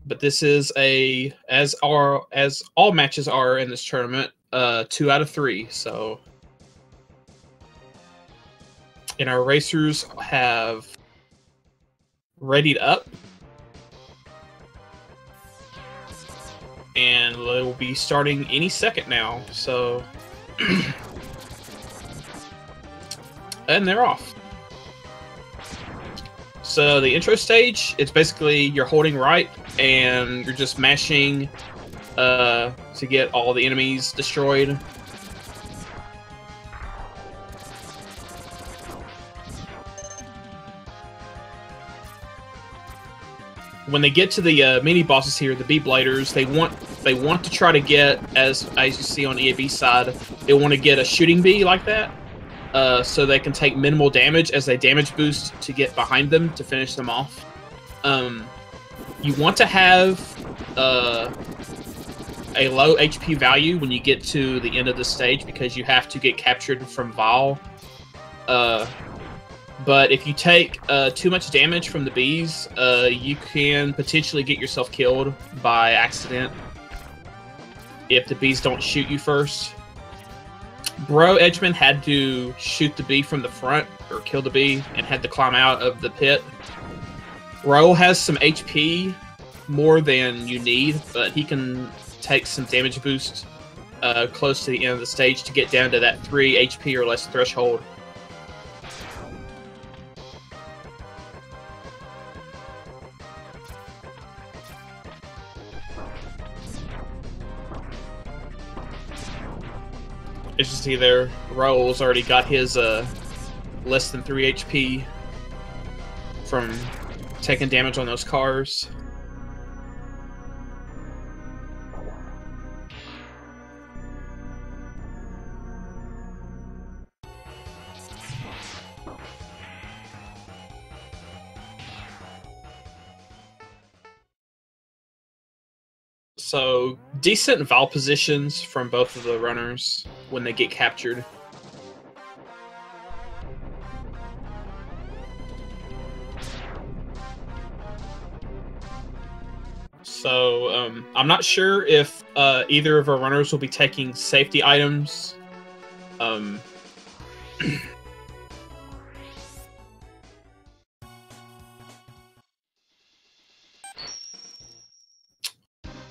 But this is as all matches are in this tournament, 2 out of 3. So, and our racers have readied up, and they will be starting any second now. So, and they're off. So the intro stage, it's basically you're holding right and you're just mashing to get all the enemies destroyed. When they get to the mini bosses here, the B-Bladers, they want to try to get, as you see on EaB's side, they want to get a shooting bee like that. So they can take minimal damage as they damage boost to get behind them to finish them off. You want to have a low HP value when you get to the end of the stage because you have to get captured from Vile. But if you take too much damage from the bees, you can potentially get yourself killed by accident if the bees don't shoot you first. BroedgeMan had to shoot the bee from the front, or kill the bee, and had to climb out of the pit. Raul has some HP, more than you need, but he can take some damage boost close to the end of the stage to get down to that 3 HP or less threshold. As you see there, Raul's already got his less than 3 HP from taking damage on those cars. So, decent Vile positions from both of the runners when they get captured. So, I'm not sure if either of our runners will be taking safety items.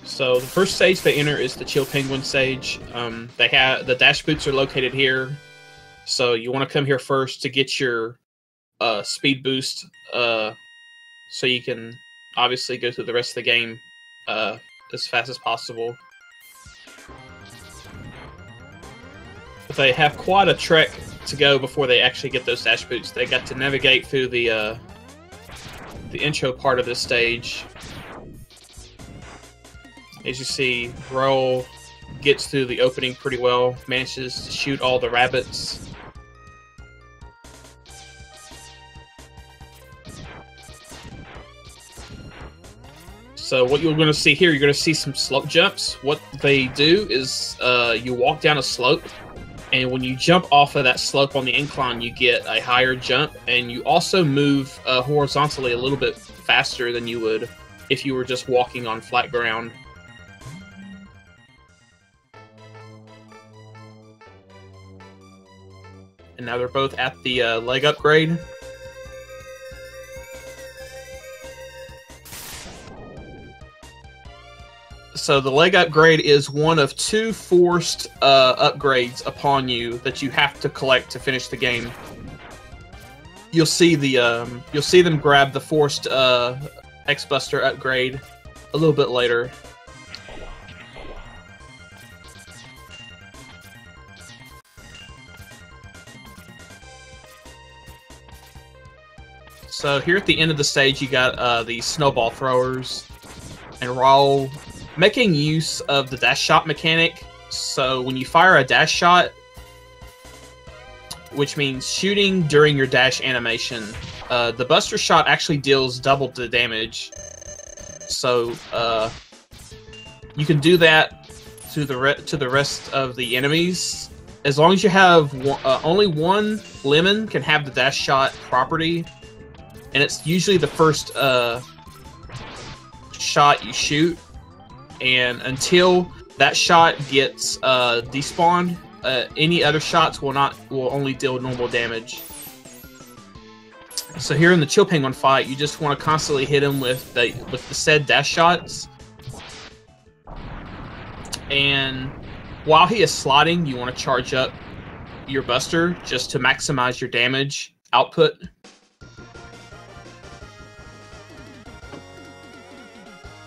So the first stage they enter is the Chill Penguin stage. They have the dash boots are located here, so you want to come here first to get your speed boost, so you can obviously go through the rest of the game as fast as possible. But they have quite a trek to go before they actually get those dash boots. They got to navigate through the intro part of this stage. As you see, Raul gets through the opening pretty well, manages to shoot all the rabbits. So what you're going to see here, you're going to see some slope jumps. What they do is you walk down a slope, and when you jump off of that slope on the incline, you get a higher jump, and you also move horizontally a little bit faster than you would if you were just walking on flat ground. And now they're both at the leg upgrade. So the leg upgrade is one of 2 forced upgrades upon you that you have to collect to finish the game. You'll see them grab the forced X-Buster upgrade a little bit later. So here at the end of the stage, you got the snowball throwers, and Raul making use of the dash shot mechanic. So when you fire a dash shot, which means shooting during your dash animation, the Buster shot actually deals double the damage. So you can do that to the rest of the enemies. As long as you have only one lemon can have the dash shot property. And it's usually the first shot, you shoot, and until that shot gets despawned, any other shots will only deal normal damage. So here in the Chill Penguin fight, you just want to constantly hit him with the said dash shots. And while he is sliding, you want to charge up your Buster just to maximize your damage output.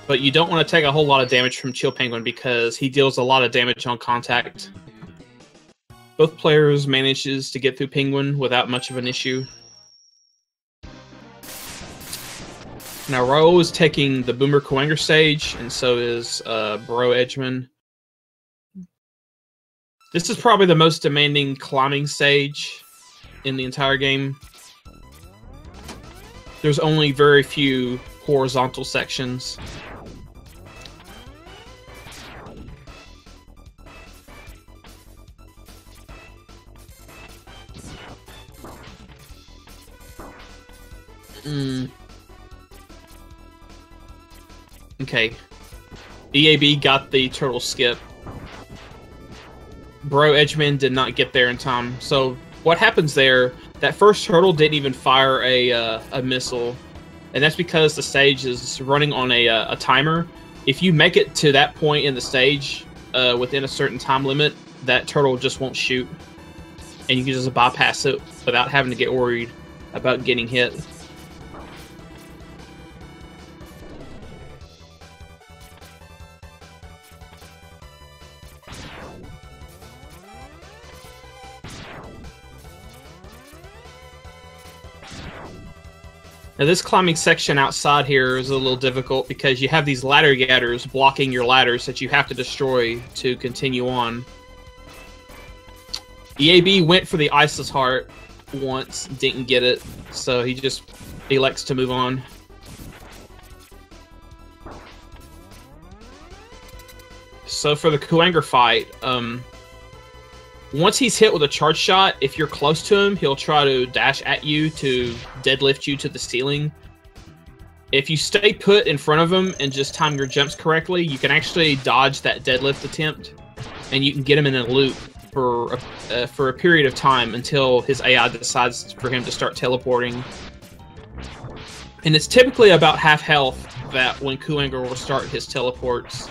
But you don't want to take a whole lot of damage from Chill Penguin because he deals a lot of damage on contact. Both players manages to get through Penguin without much of an issue. Now Raul is taking the Boomer Coanger stage, and so is BroedgeMan. This is probably the most demanding climbing stage in the entire game. There's only very few horizontal sections. Okay. EaB got the turtle skip. BroedgeMan did not get there in time. So what happens there, that first turtle didn't even fire a missile. And that's because the stage is running on a timer. If you make it to that point in the stage within a certain time limit, that turtle just won't shoot. And you can just bypass it without having to get worried about getting hit. Now this climbing section outside here is a little difficult because you have these ladder gathers blocking your ladders that you have to destroy to continue on. EaB went for the Isis Heart once, didn't get it, so he just elects to move on. So for the Coanger fight, once he's hit with a charge shot, if you're close to him, he'll try to dash at you to deadlift you to the ceiling. If you stay put in front of him and just time your jumps correctly, you can actually dodge that deadlift attempt, and you can get him in a loop for a period of time until his AI decides for him to start teleporting. And it's typically about half health that when Coanger will start his teleports.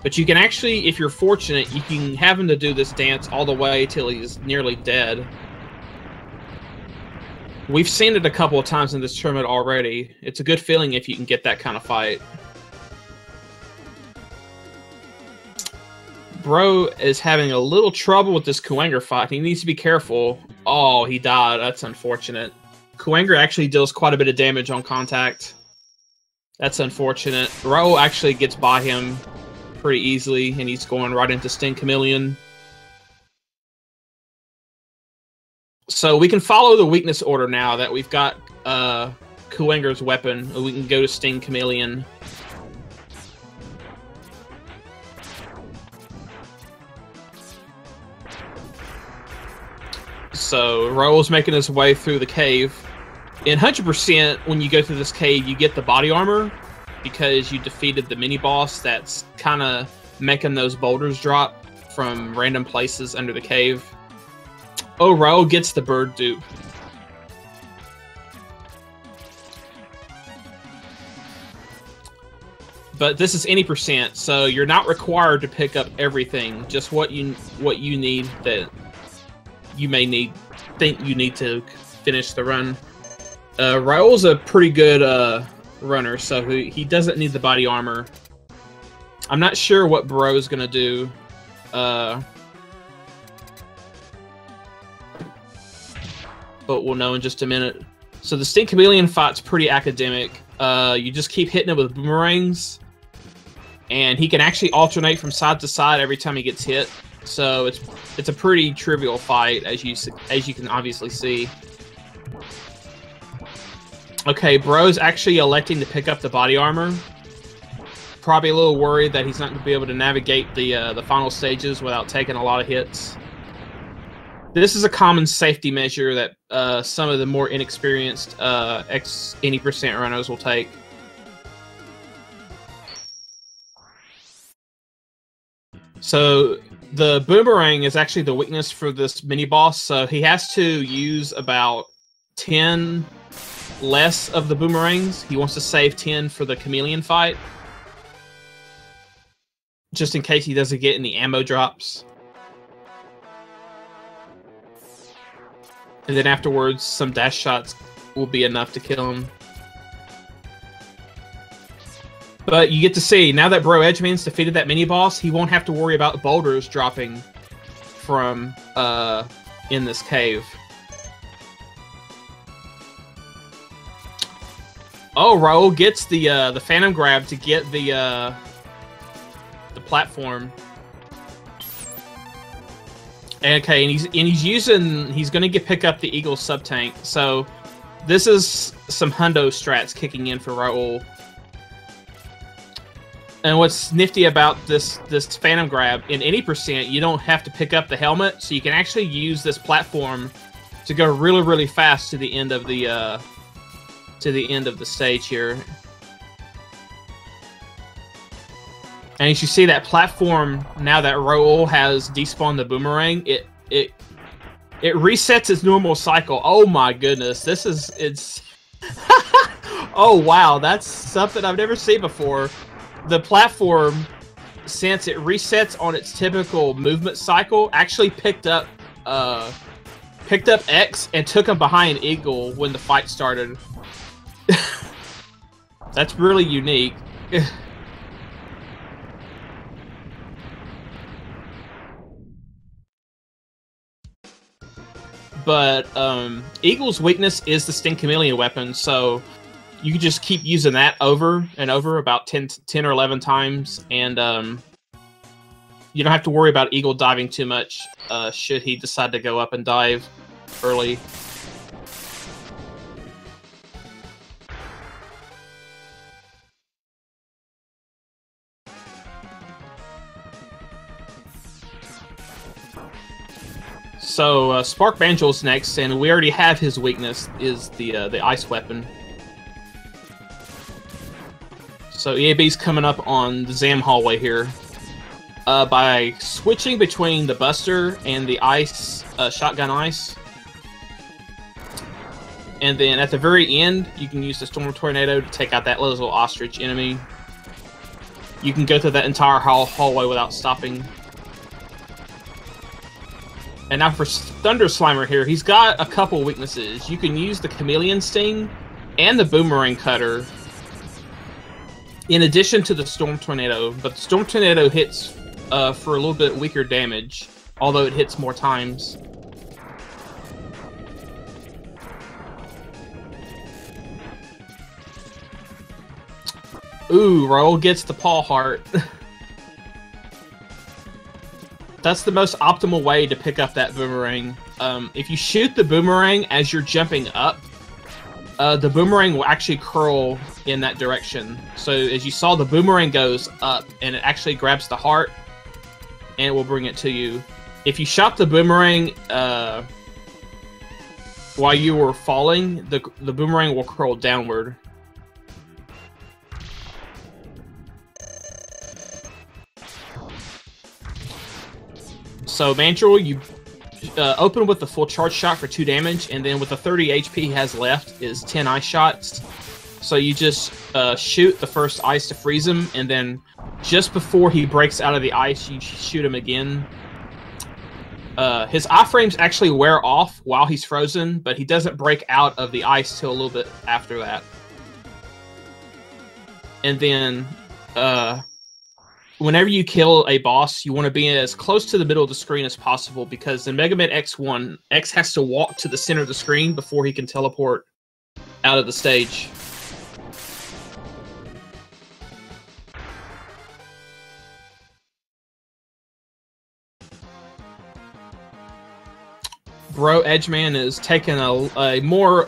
But you can actually, if you're fortunate, you can have him to do this dance all the way till he's nearly dead. We've seen it a couple of times in this tournament already. It's a good feeling if you can get that kind of fight. Bro is having a little trouble with this Coanger fight. He needs to be careful. Oh, he died. That's unfortunate. Coanger actually deals quite a bit of damage on contact. That's unfortunate. Raul actually gets by him pretty easily, and he's going right into Sting Chameleon. So we can follow the weakness order now that we've got Coanger's weapon. We can go to Sting Chameleon. So Raul's making his way through the cave. In 100%, when you go through this cave, you get the body armor because you defeated the mini-boss that's kind of making those boulders drop from random places under the cave. Oh, Raul gets the bird dupe. But this is any percent, so you're not required to pick up everything. Just what you need that you may think you need to finish the run. Raul's a pretty good runner, so he doesn't need the body armor. I'm not sure what Bro's gonna do. But we'll know in just a minute. So the Sting Chameleon fight's pretty academic. You just keep hitting it with boomerangs, and he can actually alternate from side to side every time he gets hit. So it's a pretty trivial fight, as you can obviously see. Okay, Bro's actually electing to pick up the body armor. Probably a little worried that he's not going to be able to navigate the final stages without taking a lot of hits. This is a common safety measure that some of the more inexperienced any percent runners will take. So the boomerang is actually the weakness for this mini boss. So he has to use about 10 less of the boomerangs. He wants to save 10 for the chameleon fight, just in case he doesn't get any ammo drops. And then afterwards, some dash shots will be enough to kill him. But you get to see, now that BroedgeMan's defeated that mini-boss, he won't have to worry about boulders dropping from in this cave. Oh, Raul gets the Phantom Grab to get the platform. Okay, and he's gonna pick up the Eagle sub-tank. So this is some hundo strats kicking in for Raul. And what's nifty about this Phantom Grab, in any percent, you don't have to pick up the helmet, so you can actually use this platform to go really, really fast to the end of the stage here. And as you see that platform, now that Raul has despawned the boomerang, it resets its normal cycle. Oh my goodness, it's oh wow, that's something I've never seen before. The platform, since it resets on its typical movement cycle, actually picked up X and took him behind Eagle when the fight started. That's really unique. But Eagle's weakness is the Sting Chameleon weapon, so you can just keep using that over and over about 10 or 11 times, and you don't have to worry about Eagle diving too much should he decide to go up and dive early. So Spark Banjol's next, and we already have his weakness is the ice weapon. So EaB's coming up on the Zam hallway here. By switching between the Buster and the ice, shotgun ice. And then at the very end, you can use the Storm Tornado to take out that little ostrich enemy. You can go through that entire hallway without stopping. And now for Thunder Slimer here, he's got a couple weaknesses. You can use the Chameleon Sting and the Boomerang Cutter in addition to the Storm Tornado, but the Storm Tornado hits for a little bit weaker damage, although it hits more times. Ooh, Raul gets the Paw Heart. That's the most optimal way to pick up that boomerang. If you shoot the boomerang as you're jumping up, the boomerang will actually curl in that direction. So as you saw, the boomerang goes up and it actually grabs the heart and it will bring it to you. If you shot the boomerang while you were falling, the boomerang will curl downward. So Mandrill, you open with the full charge shot for 2 damage, and then with the 30 HP he has left is 10 ice shots. So you just shoot the first ice to freeze him, and then just before he breaks out of the ice, you shoot him again. His iframes actually wear off while he's frozen, but he doesn't break out of the ice till a little bit after that. And then whenever you kill a boss, you want to be as close to the middle of the screen as possible, because in Mega Man X1, X has to walk to the center of the screen before he can teleport out of the stage. BroedgeMan is taking a more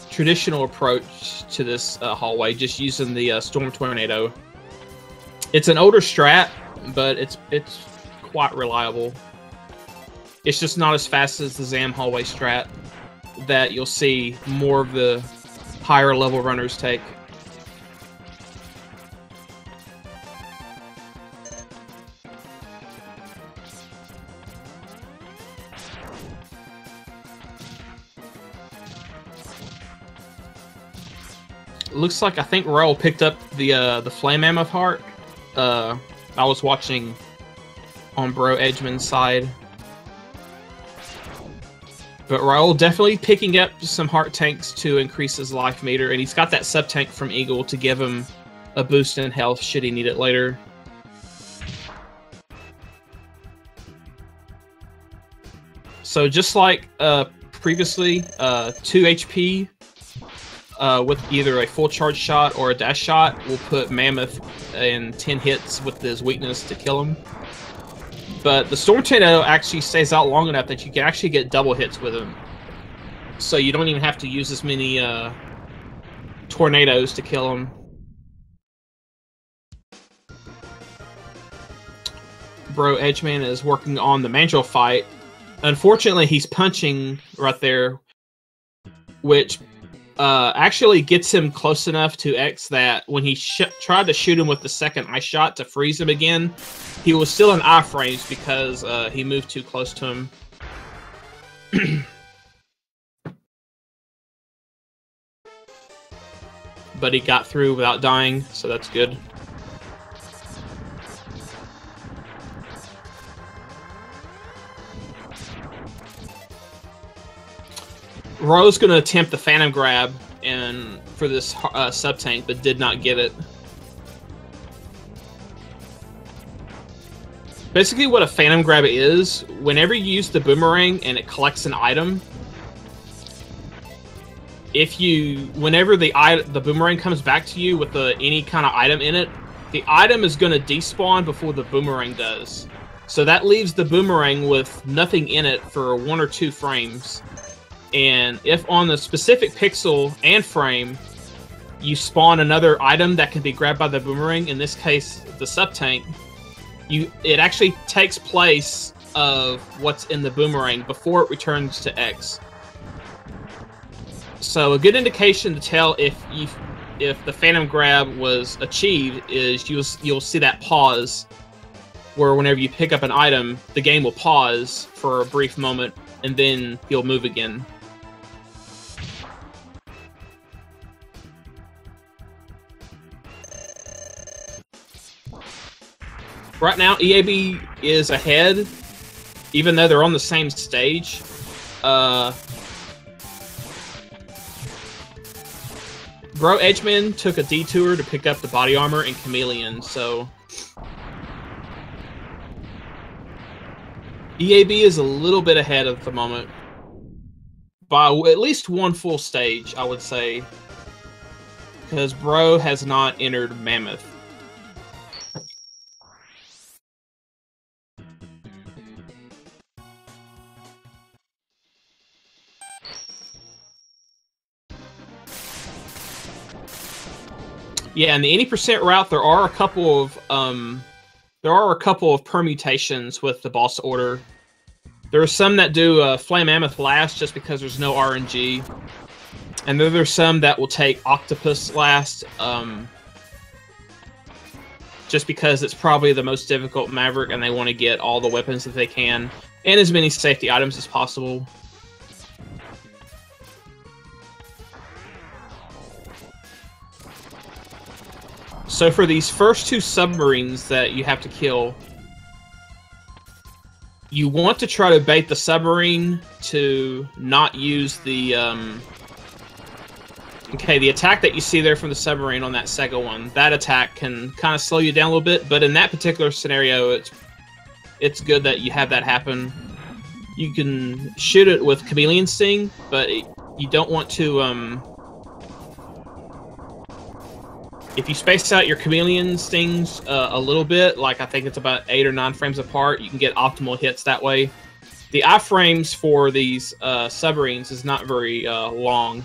traditional approach to this hallway, just using the Storm Tornado. It's an older strat, but it's quite reliable. It's just not as fast as the Zam hallway strat that you'll see more of the higher level runners take. looks like I think Raul picked up the Flame Mammoth Heart. I was watching on BroedgeMan's side. But Raul definitely picking up some heart tanks to increase his life meter, and he's got that sub tank from Eagle to give him a boost in health should he need it later. So just like previously, 2 HP with either a full charge shot or a dash shot will put Mammoth in 10 hits with his weakness to kill him. But the Storm Tornado actually stays out long enough that you can actually get double hits with him. So you don't even have to use as many tornadoes to kill him. BroedgeMan is working on the Mandrill fight. Unfortunately, he's punching right there, which actually gets him close enough to X that when he tried to shoot him with the second ice shot to freeze him again, he was still in iframes because he moved too close to him. But he got through without dying, so that's good. Ro's going to attempt the Phantom Grab for this sub-tank, but did not get it. Basically what a Phantom Grab is, whenever you use the boomerang and it collects an item, whenever the boomerang comes back to you with any kind of item in it, the item is going to despawn before the boomerang does. So that leaves the boomerang with nothing in it for 1 or 2 frames. And if on the specific pixel and frame, you spawn another item that can be grabbed by the boomerang, in this case, the sub-tank, it actually takes place of what's in the boomerang before it returns to X. So a good indication to tell if the Phantom Grab was achieved is you'll see that pause, where whenever you pick up an item, the game will pause for a brief moment, and then you'll move again. Right now, EAB is ahead, even though they're on the same stage. BroedgeMan took a detour to pick up the body armor and Chameleon, so EAB is a little bit ahead at the moment. By at least 1 full stage, I would say, because Bro has not entered Mammoth. Yeah, in the 80% route, there are a couple of permutations with the boss order. There are some that do Flame Mammoth last just because there's no RNG, and then there's some that will take Octopus last, just because it's probably the most difficult Maverick, and they want to get all the weapons that they can and as many safety items as possible. So for these first 2 submarines that you have to kill, you want to try to bait the submarine to not use the the attack that you see there from the submarine on that second one. That attack can kind of slow you down a little bit, but in that particular scenario, it's good that you have that happen. You can shoot it with Chameleon Sting, but you don't want to if you space out your Chameleon Stings a little bit, like I think it's about 8 or 9 frames apart, you can get optimal hits that way. The iframes for these submarines is not very long.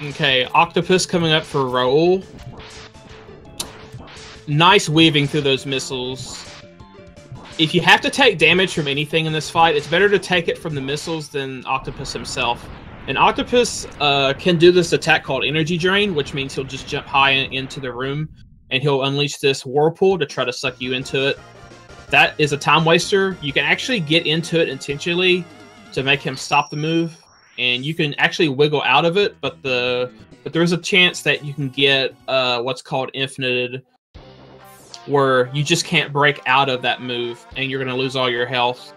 Okay, Octopus coming up for Raul. Nice weaving through those missiles. If you have to take damage from anything in this fight, it's better to take it from the missiles than Octopus himself. And Octopus can do this attack called Energy Drain, which means he'll just jump high into the room. and he'll unleash this whirlpool to try to suck you into it. That is a time waster. You can actually get into it intentionally to make him stop the move, and you can actually wiggle out of it, but there's a chance that you can get what's called infinited, where you just can't break out of that move, and you're going to lose all your health.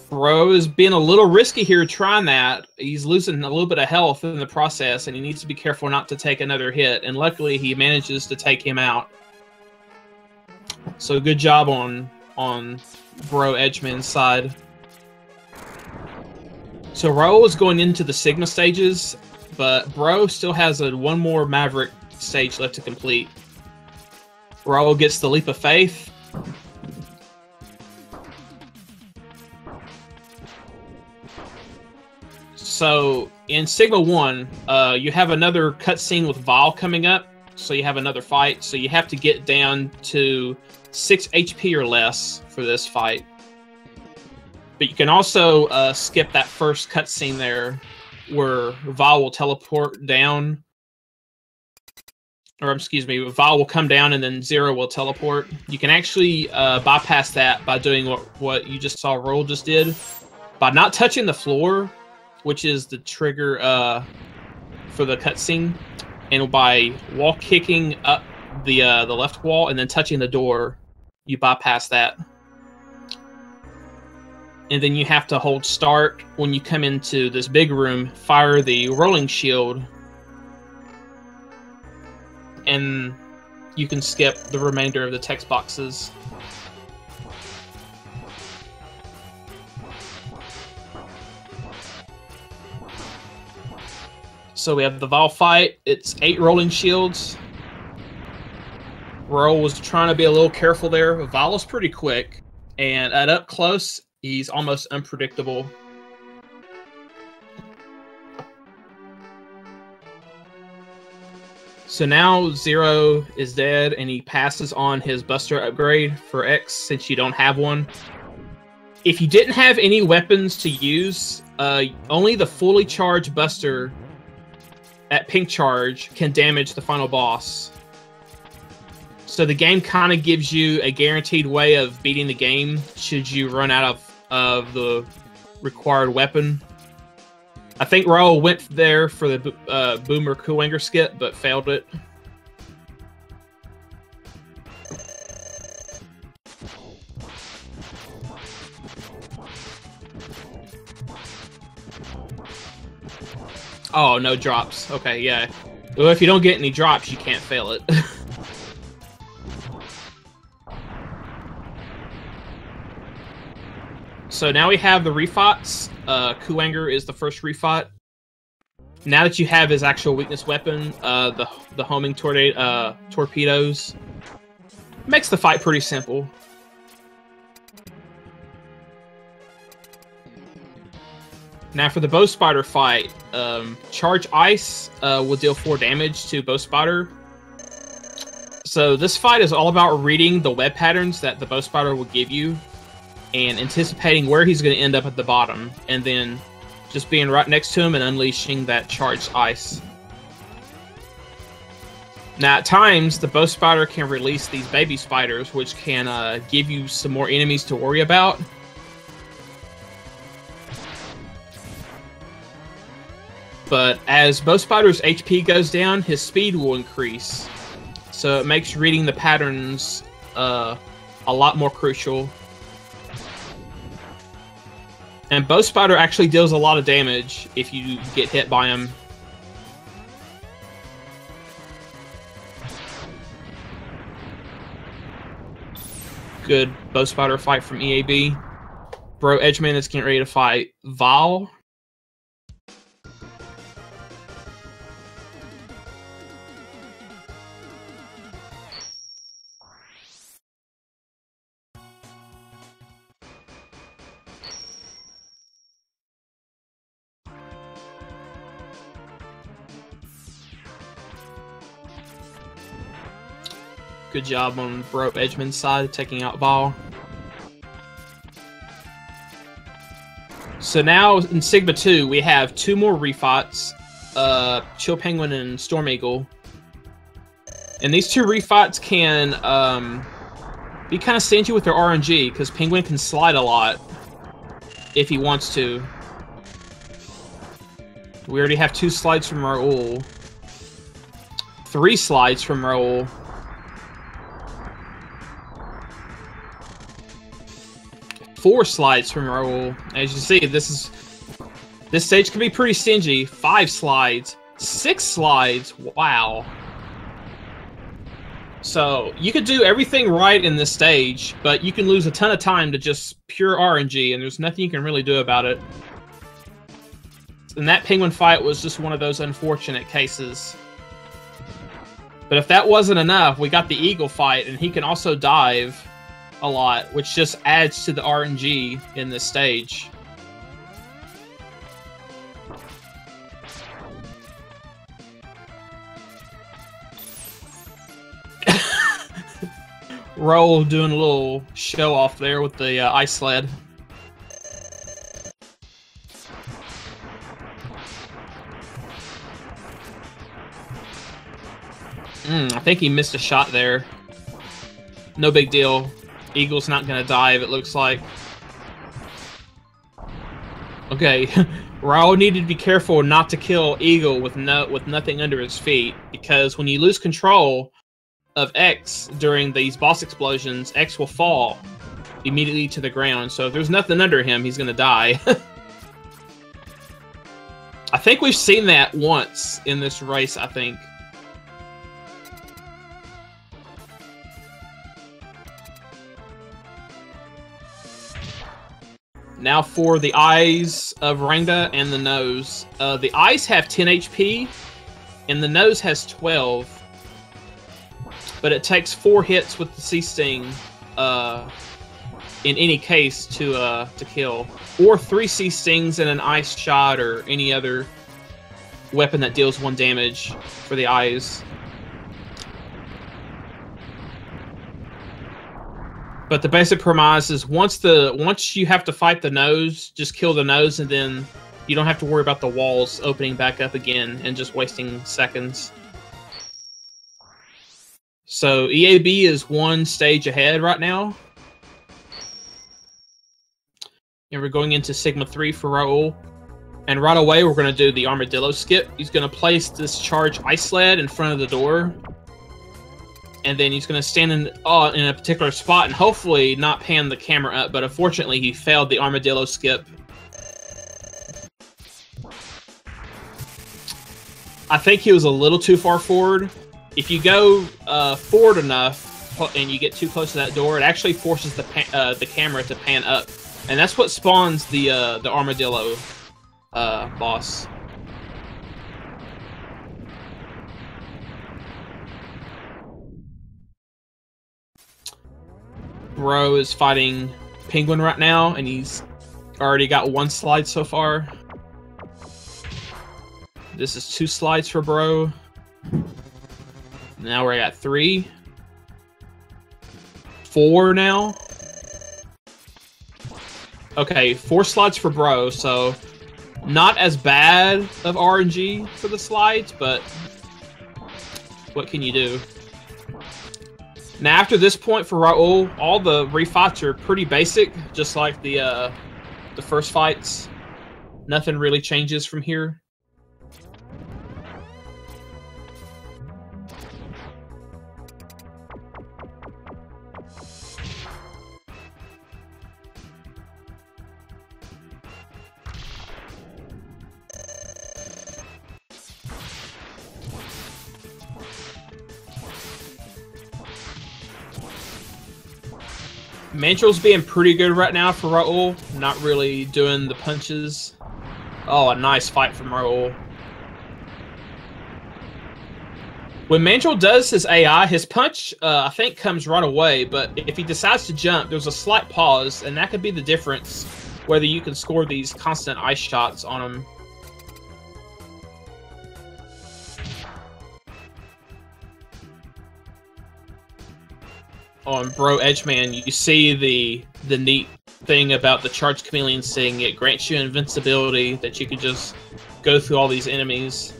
Bro is being a little risky here trying that. He's losing a little bit of health in the process, and he needs to be careful not to take another hit, and luckily he manages to take him out. So good job on BroedgeMan's side. So Raul is going into the Sigma stages, but Bro still has one more Maverick stage left to complete. Raul gets the Leap of Faith. So in Sigma 1, you have another cutscene with Val coming up, so you have another fight. So you have to get down to 6 HP or less for this fight. But you can also skip that first cutscene there, where Val will teleport down. Or excuse me, Val will come down and then Zero will teleport. You can actually bypass that by doing what you just saw Roll just did. By not touching the floor, which is the trigger for the cutscene, and by wall kicking up the left wall and then touching the door, you bypass that. And then you have to hold start when you come into this big room, fire the rolling shield, and you can skip the remainder of the text boxes. So we have the Val fight. It's 8 rolling shields. Raul was trying to be a little careful there. Val is pretty quick, and at up close, he's almost unpredictable. So now Zero is dead, and he passes on his Buster upgrade for X since you don't have one. If you didn't have any weapons to use, only the fully charged Buster at pink charge can damage the final boss. So the game kind of gives you a guaranteed way of beating the game should you run out of the required weapon. I think Raul went there for the Boomer Kuwanger skip, but failed it. Oh, no drops. Okay, yeah. Well, if you don't get any drops, you can't fail it. So now we have the refights. Kuwanger is the first refight. Now that you have his actual weakness weapon, the homing torpedoes, makes the fight pretty simple. Now for the Bow Spider fight, Charge Ice will deal 4 damage to Bow Spider. So this fight is all about reading the web patterns that the Bow Spider will give you and anticipating where he's going to end up at the bottom, and then just being right next to him and unleashing that Charged Ice. Now at times, the Bow Spider can release these baby spiders, which can give you some more enemies to worry about. But as Bow Spider's HP goes down, his speed will increase. So it makes reading the patterns a lot more crucial. And Bow Spider actually deals a lot of damage if you get hit by him. Good Bow Spider fight from EAB. BroedgeMan is getting ready to fight Val. Good job on BroedgeMan's side, taking out Val. So now in Sigma 2, we have 2 more refights, Chill Penguin and Storm Eagle. And these two refights can be kind of stingy with their RNG, because Penguin can slide a lot if he wants to. We already have 2 slides from Raul. 3 slides from Raul. Four slides from Raul. As you see, this stage can be pretty stingy. 5 slides. 6 slides. Wow. So, you could do everything right in this stage, but you can lose a ton of time to just pure RNG, and there's nothing you can really do about it. And that Penguin fight was just one of those unfortunate cases. But if that wasn't enough, we got the Eagle fight, and he can also dive a lot, which just adds to the RNG in this stage. Raul doing a little show off there with the ice sled. I think he missed a shot there. No big deal. Eagle's not gonna dive, it looks like. Okay, Raul needed to be careful not to kill Eagle with nothing under his feet, because when you lose control of X during these boss explosions, X will fall immediately to the ground. So if there's nothing under him, he's gonna die. I think we've seen that once in this race, I think. Now for the eyes of Rangda and the nose. The eyes have 10 HP, and the nose has 12. But it takes 4 hits with the C-Sting in any case to kill. Or 3 C-Stings and an ice shot, or any other weapon that deals 1 damage for the eyes. But the basic premise is once you have to fight the nose, just kill the nose, and then you don't have to worry about the walls opening back up again and just wasting seconds. So EAB is 1 stage ahead right now. And we're going into Sigma 3 for Raul. And right away we're going to do the armadillo skip. He's going to place this charged ice sled in front of the door. And then he's going to stand in a particular spot and hopefully not pan the camera up, but unfortunately he failed the armadillo skip. I think he was a little too far forward. If you go forward enough and you get too close to that door, it actually forces the camera to pan up. And that's what spawns the armadillo boss. Bro is fighting Penguin right now, and he's already got 1 slide so far. This is 2 slides for Bro. Now we're at 3. 4 now. Okay, 4 slides for Bro, so not as bad of RNG for the slides, but what can you do? Now, after this point for Raul, all the refights are pretty basic, just like the first fights. Nothing really changes from here. Mantral's being pretty good right now for Raul, not really doing the punches. Oh, a nice fight from Raul. When Mantral does his AI, his punch, I think, comes right away, but if he decides to jump, there's a slight pause, and that could be the difference whether you can score these constant ice shots on him. On BroedgeMan, you see the neat thing about the Charged Chameleon Sting. It grants you invincibility that you can just go through all these enemies.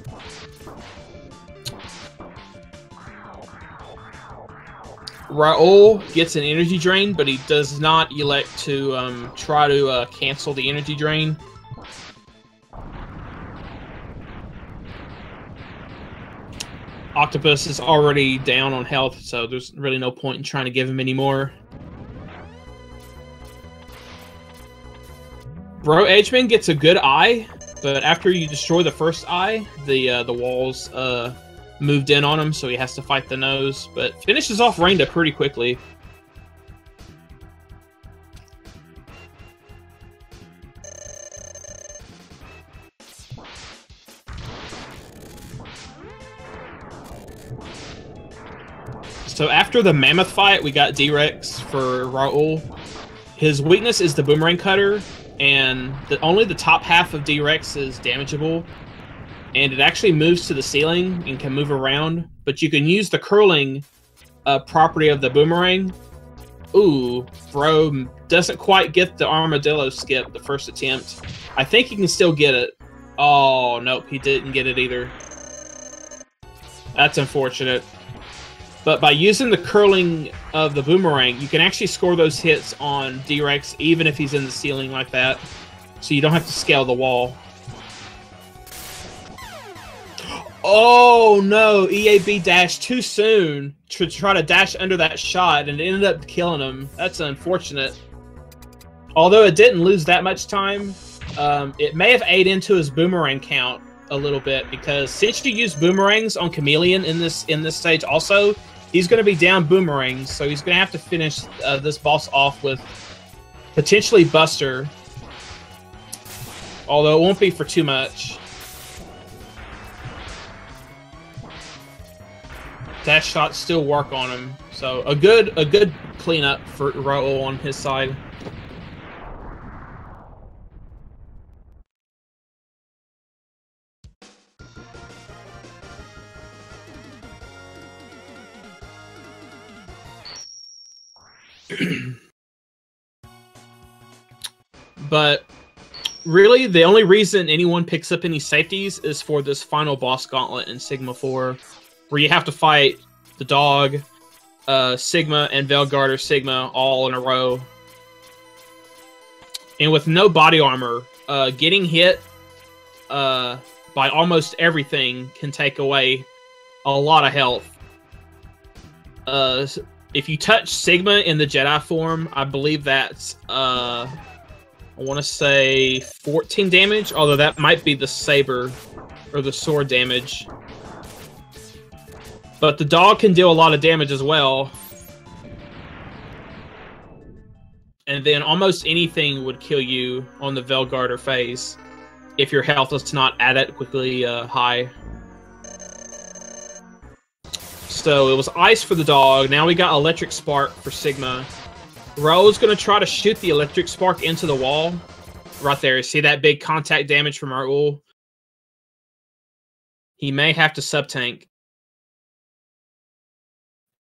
Raul gets an energy drain, but he does not elect to try to cancel the energy drain. Octopus is already down on health, so there's really no point in trying to give him any more. BroedgeMan gets a good eye, but after you destroy the first eye, the walls moved in on him, so he has to fight the nose, but finishes off Rainda pretty quickly. So after the mammoth fight, we got D-Rex for Raul. His weakness is the boomerang cutter, and only the top half of D-Rex is damageable. And it actually moves to the ceiling and can move around, but you can use the curling property of the boomerang. Ooh, bro doesn't quite get the armadillo skip the first attempt. I think he can still get it. Oh, nope, he didn't get it either. That's unfortunate. But by using the curling of the boomerang, you can actually score those hits on D-Rex even if he's in the ceiling like that. So you don't have to scale the wall. Oh no, EAB dashed too soon to try to dash under that shot and it ended up killing him. That's unfortunate. Although it didn't lose that much time, it may have ate into his boomerang count a little bit, because since you use boomerangs on Chameleon in this stage also, he's going to be down boomerangs, so he's going to have to finish this boss off with potentially Buster, although it won't be for too much. Dash shots still work on him, so a good cleanup for Raul on his side. But really, the only reason anyone picks up any safeties is for this final boss gauntlet in Sigma 4, where you have to fight the dog, Sigma, and Veilguarder Sigma all in a row. And with no body armor, getting hit by almost everything can take away a lot of health. If you touch Sigma in the Jedi form, I believe that's, I want to say 14 damage, although that might be the saber or the sword damage. But the dog can deal a lot of damage as well. And then almost anything would kill you on the Veilguarder phase if your health is not adequately high. So it was ice for the dog. Now we got electric spark for Sigma. Raul's going to try to shoot the electric spark into the wall. Right there. See that big contact damage from Raul? He may have to sub-tank.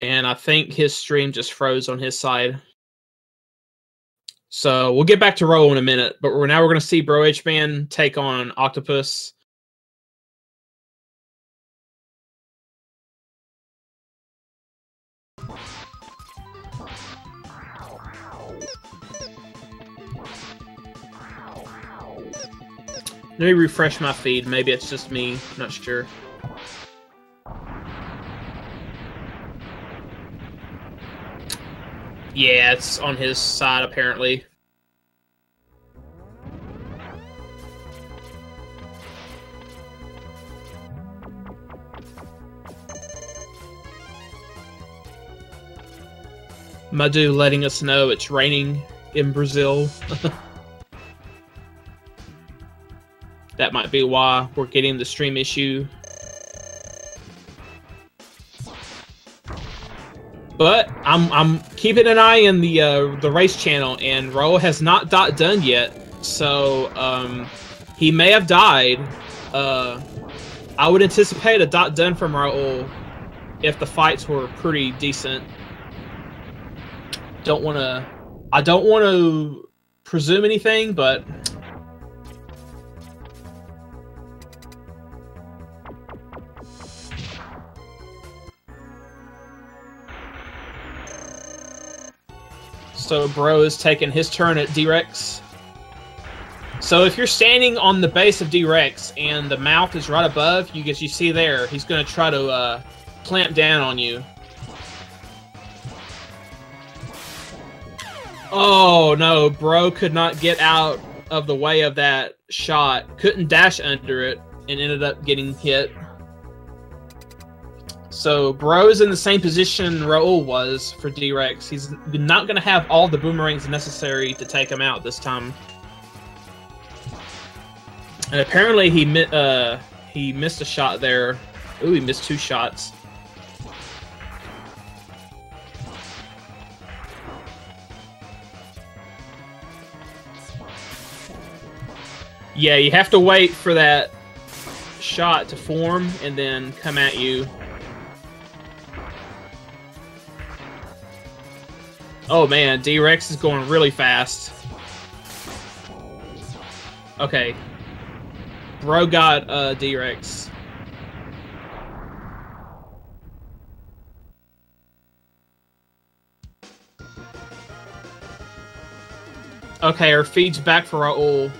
And I think his stream just froze on his side. So we'll get back to Raul in a minute. But now we're going to see BroedgeMan take on Octopus. Let me refresh my feed. Maybe it's just me. I'm not sure. Yeah, it's on his side, apparently. Madhu letting us know it's raining in Brazil. That might be why we're getting the stream issue. But I'm keeping an eye in the race channel, and Raul has not done yet. So he may have died. I would anticipate a done from Raul if the fights were pretty decent. I don't want to presume anything, but So Bro is taking his turn at D-Rex. So if you're standing on the base of D-Rex and the mouth is right above, you see there, he's going to try to clamp down on you. Oh no, Bro could not get out of the way of that shot. Couldn't dash under it and ended up getting hit. So Bro is in the same position Raul was for D-Rex. He's not going to have all the boomerangs necessary to take him out this time. And apparently he missed a shot there. Ooh, he missed 2 shots. Yeah, you have to wait for that shot to form and then come at you. Oh man, D-Rex is going really fast. Okay. Bro got D-Rex. Okay, our feed's back for Raul.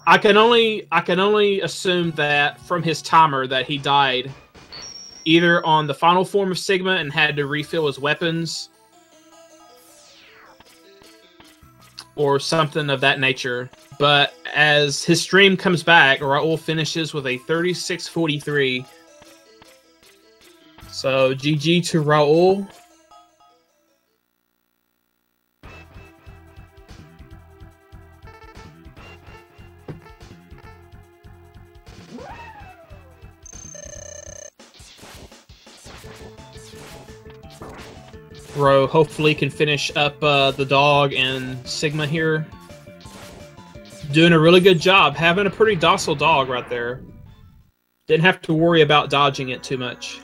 I can only assume that from his timer that he died either on the final form of Sigma and had to refill his weapons or something of that nature. But as his stream comes back, Raul finishes with a 36-43. So GG to Raul. Bro hopefully can finish up the dog and Sigma here. Doing a really good job. Having a pretty docile dog right there. Didn't have to worry about dodging it too much.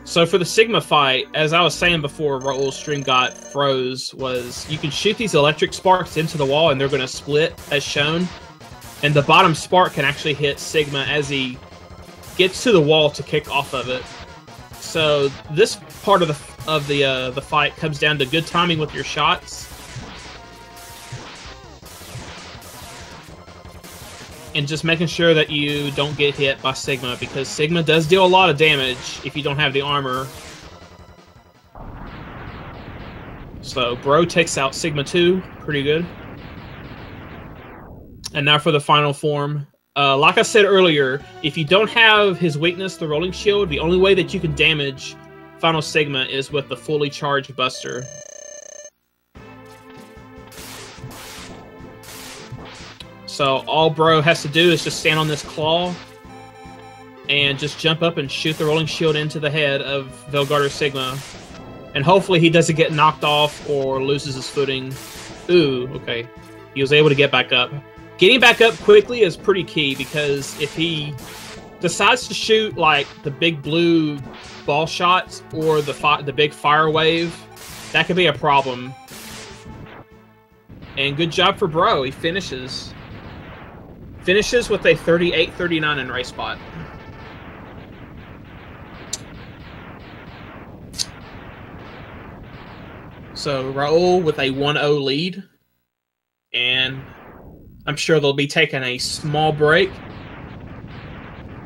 So for the Sigma fight, as I was saying before Raul's stream got froze, was you can shoot these electric sparks into the wall and they're going to split as shown. And the bottom spark can actually hit Sigma as he gets to the wall to kick off of it. So this part of the fight comes down to good timing with your shots. And just making sure that you don't get hit by Sigma, because Sigma does deal a lot of damage if you don't have the armor. So Bro takes out Sigma 2, pretty good. And now for the final form. Like I said earlier, if you don't have his weakness, the rolling shield, the only way that you can damage Final Sigma is with the fully charged Buster. So all Bro has to do is just stand on this claw and just jump up and shoot the rolling shield into the head of Velgarder Sigma. And hopefully he doesn't get knocked off or loses his footing. Ooh, okay. He was able to get back up. Getting back up quickly is pretty key, because if he decides to shoot like the big blue ball shots or the big fire wave, that could be a problem. And good job for Bro. He finishes. Finishes with a 38-39 in race spot. So Raul with a 1-0 lead. And I'm sure they'll be taking a small break.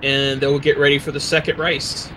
And they'll get ready for the second race.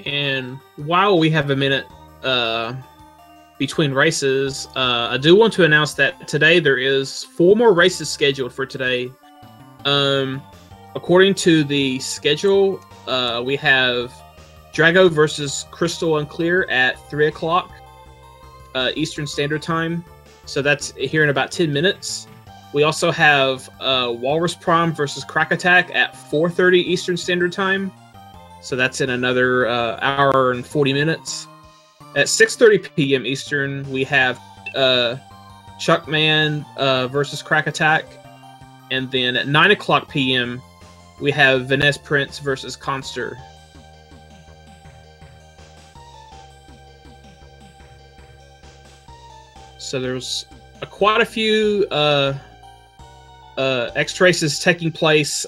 And while we have a minute, between races, I do want to announce that today there is 4 more races scheduled for today. According to the schedule, we have Drago versus Crystal Unclear at 3 o'clock Eastern Standard Time. So that's here in about 10 minutes. We also have Walrus Prom versus Crack Attack at 4:30 Eastern Standard Time. So that's in another hour and 40 minutes. At 6:30 p.m. Eastern, we have Chuckman versus Crack Attack. And then at 9 o'clock p.m., we have Vanessa Prince versus Conster. So there's quite a few X races taking place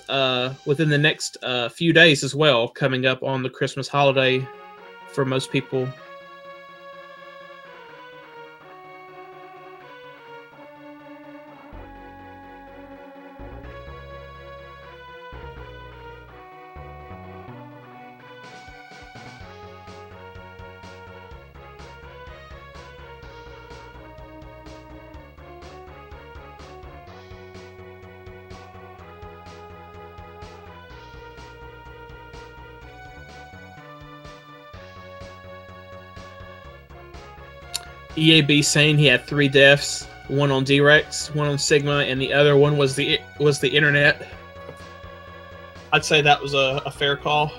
within the next few days as well, coming up on the Christmas holiday for most people. EAB saying he had 3 deaths, one on D-Rex, one on Sigma, and the other one was the internet. I'd say that was a fair call.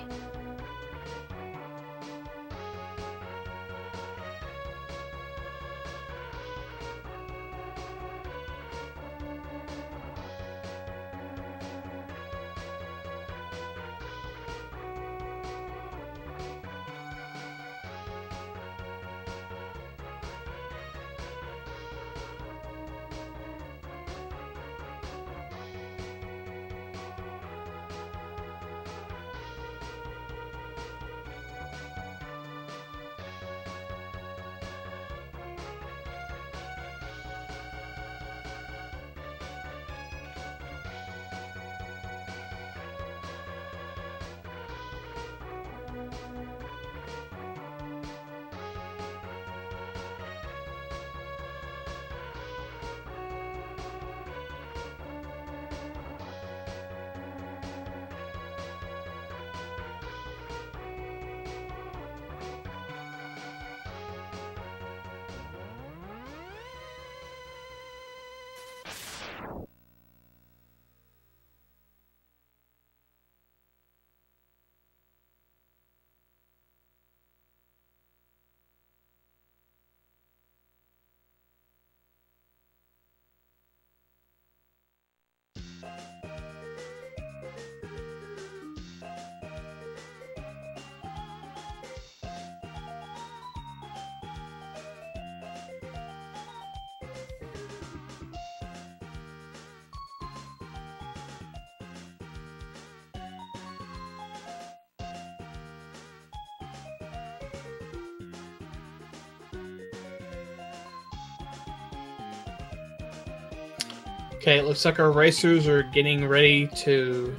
Okay, it looks like our racers are getting ready to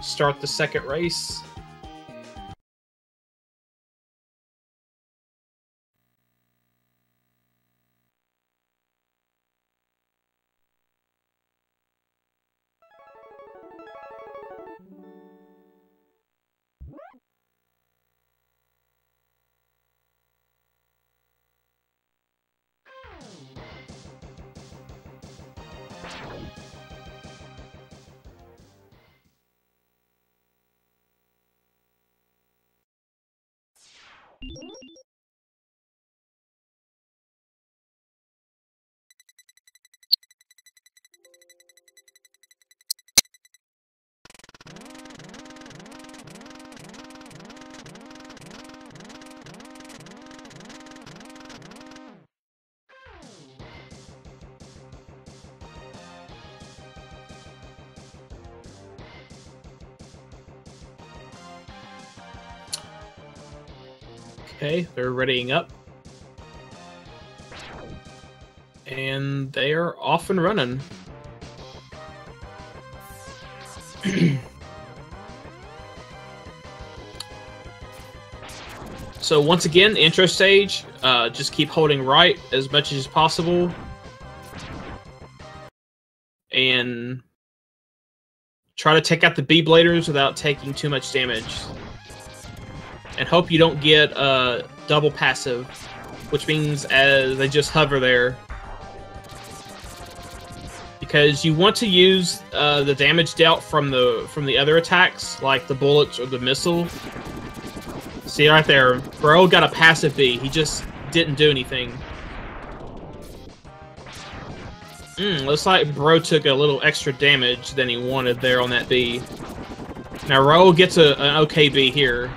start the second race. Okay, they're readying up. And they are off and running. So once again, the intro stage, just keep holding right as much as possible. And try to take out the B-bladers without taking too much damage. And hope you don't get double passive, which means as they just hover there. Because you want to use the damage dealt from the other attacks, like the bullets or the missile. See right there, Bro got a passive B. He just didn't do anything. Looks like Bro took a little extra damage than he wanted there on that B. Now Ro gets an okay B here.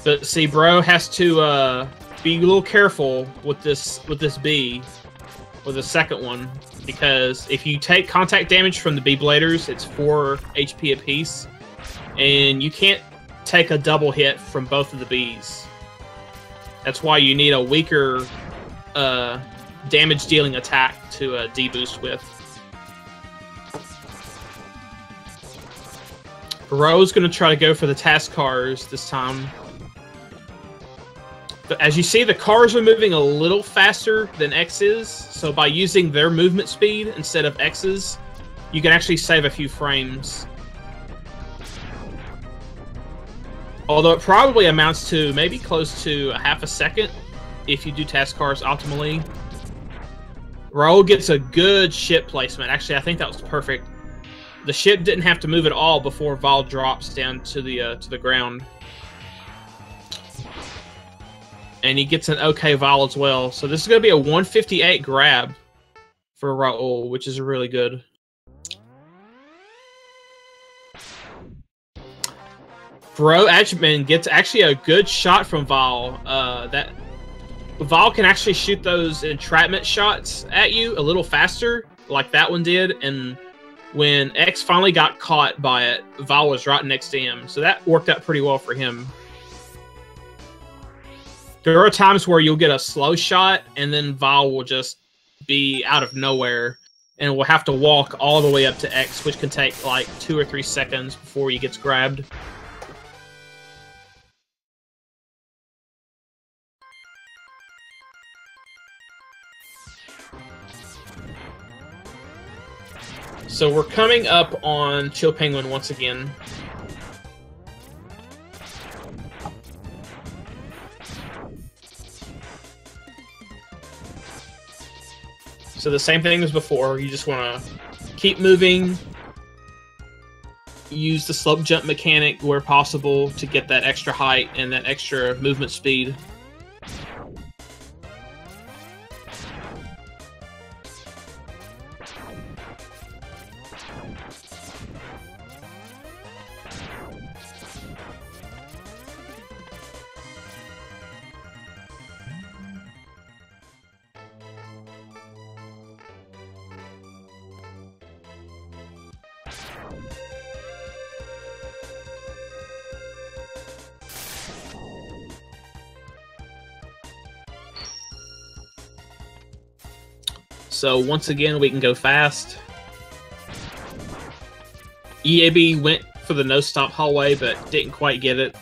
But see, Bro has to be a little careful with this B, with the second one, because if you take contact damage from the B-bladers, it's 4 HP apiece. And you can't take a double hit from both of the Bs. That's why you need a weaker damage-dealing attack to deboost with. Ro's going to try to go for the task cars this time. But as you see, the cars are moving a little faster than X is, so by using their movement speed instead of X's, you can actually save a few frames. Although it probably amounts to maybe close to a half a second if you do task cars optimally. Raul gets a good ship placement. Actually, I think that was perfect. The ship didn't have to move at all before Val drops down to the ground. And he gets an okay Val as well. So this is going to be a 158 grab for Raul, which is really good. BroedgeMan gets actually a good shot from Val. That Val can actually shoot those entrapment shots at you a little faster, like that one did. And when X finally got caught by it, Val was right next to him. So that worked out pretty well for him. There are times where you'll get a slow shot, and then Val will just be out of nowhere, and will have to walk all the way up to X, which can take like 2 or 3 seconds before he gets grabbed. So we're coming up on Chill Penguin once again. So the same thing as before, you just want to keep moving, use the slope jump mechanic where possible to get that extra height and that extra movement speed. So once again, we can go fast. EAB went for the no-stop hallway, but didn't quite get it.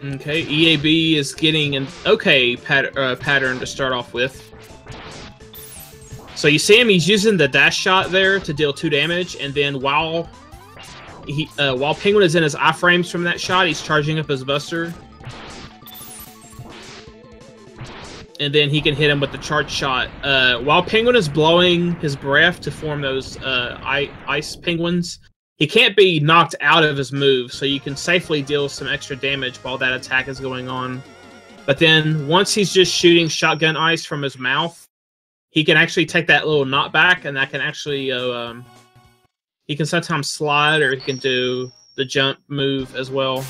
Okay, EAB is getting an okay pattern to start off with. So you see him, he's using the dash shot there to deal 2 damage, and then while Penguin is in his iframes from that shot, he's charging up his buster. And then he can hit him with the charge shot. While Penguin is blowing his breath to form those ice penguins, he can't be knocked out of his move, so you can safely deal some extra damage while that attack is going on. But then, once he's just shooting shotgun ice from his mouth, he can actually take that little knot back, and that can actually he can sometimes slide, or he can do the jump move as well.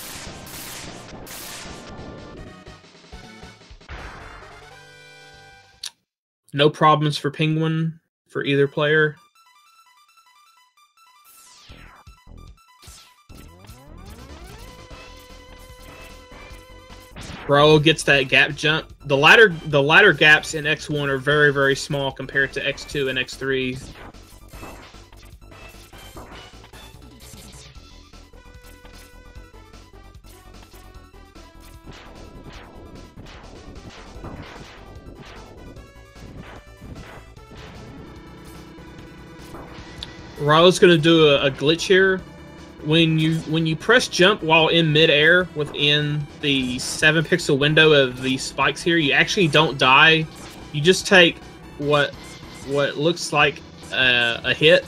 No problems for Penguin for either player. Raul gets that gap jump. The ladder gaps in X1 are very, very small compared to X2 and X3. Raul's going to do a glitch here. When you press jump while in midair within the 7-pixel window of the spikes here, you actually don't die. You just take what looks like a hit,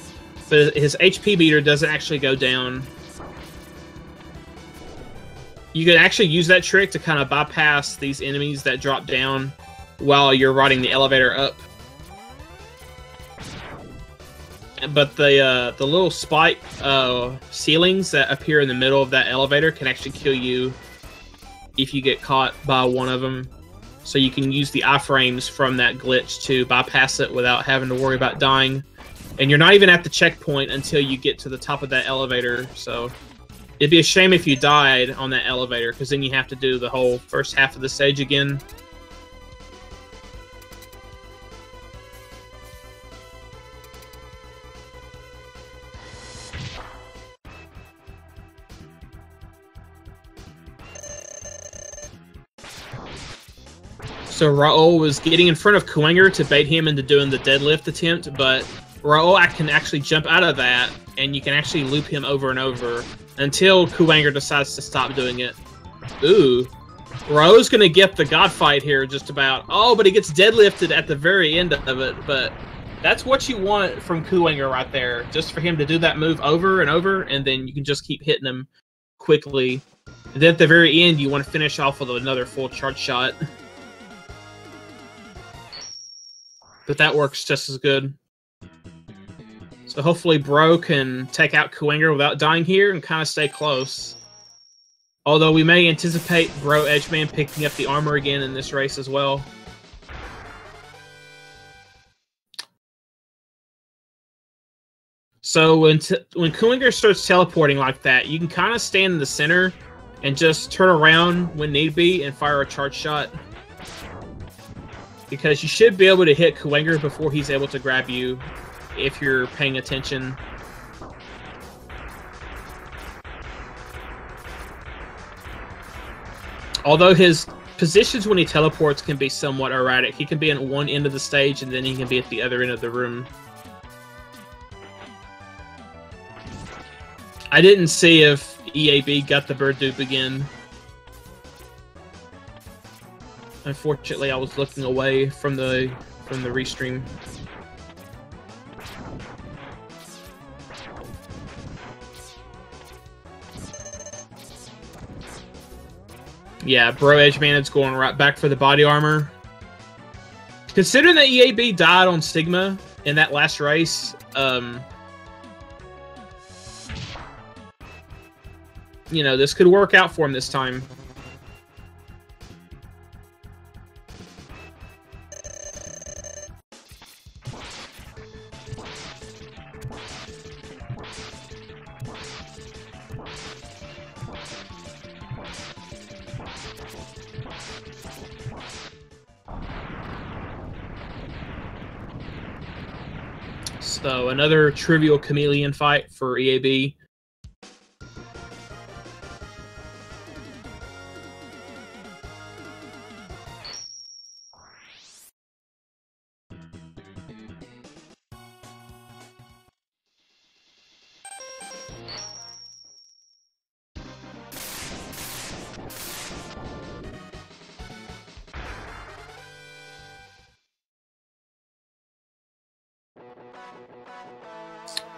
but his HP meter doesn't actually go down. You can actually use that trick to kind of bypass these enemies that drop down while you're riding the elevator up. But the little spike ceilings that appear in the middle of that elevator can actually kill you if you get caught by one of them. So you can use the iframes from that glitch to bypass it without having to worry about dying. And you're not even at the checkpoint until you get to the top of that elevator. So it'd be a shame if you died on that elevator, because then you have to do the whole first half of the stage again. So Raul was getting in front of Kuwanger to bait him into doing the deadlift attempt, but Raul can actually jump out of that, and you can actually loop him over and over until Kuwanger decides to stop doing it. Ooh. Raul's going to get the god fight here just about. Oh, but he gets deadlifted at the very end of it, but that's what you want from Kuwanger right there, just for him to do that move over and over, and then you can just keep hitting him quickly. And then at the very end, you want to finish off with another full charge shot. But that works just as good. So hopefully Bro can take out Kuwanger without dying here and kind of stay close. Although we may anticipate BroedgeMan picking up the armor again in this race as well. So when Kuwanger starts teleporting like that, you can kind of stand in the center and just turn around when need be and fire a charge shot. Because you should be able to hit Kuwanger before he's able to grab you, if you're paying attention. Although his positions when he teleports can be somewhat erratic. He can be at one end of the stage, and then he can be at the other end of the room. I didn't see if EaB got the bird dupe again. Unfortunately, I was looking away from the restream. Yeah, BroedgeMan is going right back for the body armor. Considering that EaB died on Sigma in that last race, you know, this could work out for him this time. So another trivial chameleon fight for EaB.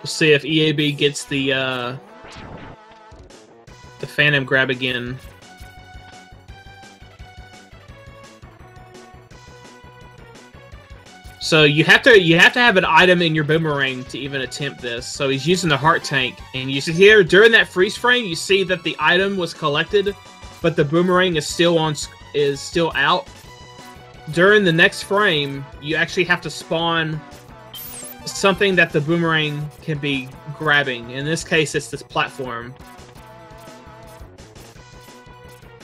We'll see if EaB gets the Phantom grab again. So you have to have an item in your boomerang to even attempt this. So he's using the heart tank, and you see here during that freeze frame, you see that the item was collected, but the boomerang is still out. During the next frame, you actually have to spawn something that the boomerang can be grabbing. In this case, it's this platform.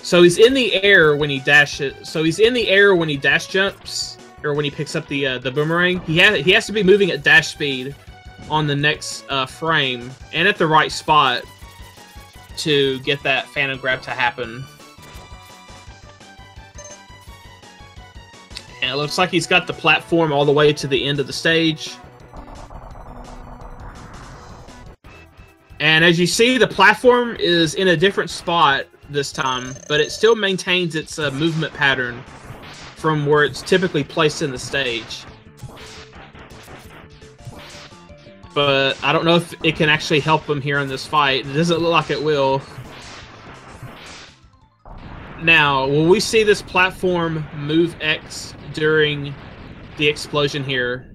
So he's in the air when he dashes. So he's in the air when he dash jumps, or when he picks up the boomerang. He has to be moving at dash speed on the next frame and at the right spot to get that phantom grab to happen. And it looks like he's got the platform all the way to the end of the stage. And as you see, the platform is in a different spot this time, but it still maintains its movement pattern from where it's typically placed in the stage. But I don't know if it can actually help him here in this fight. It doesn't look like it will. Now, will we see this platform move X during the explosion here?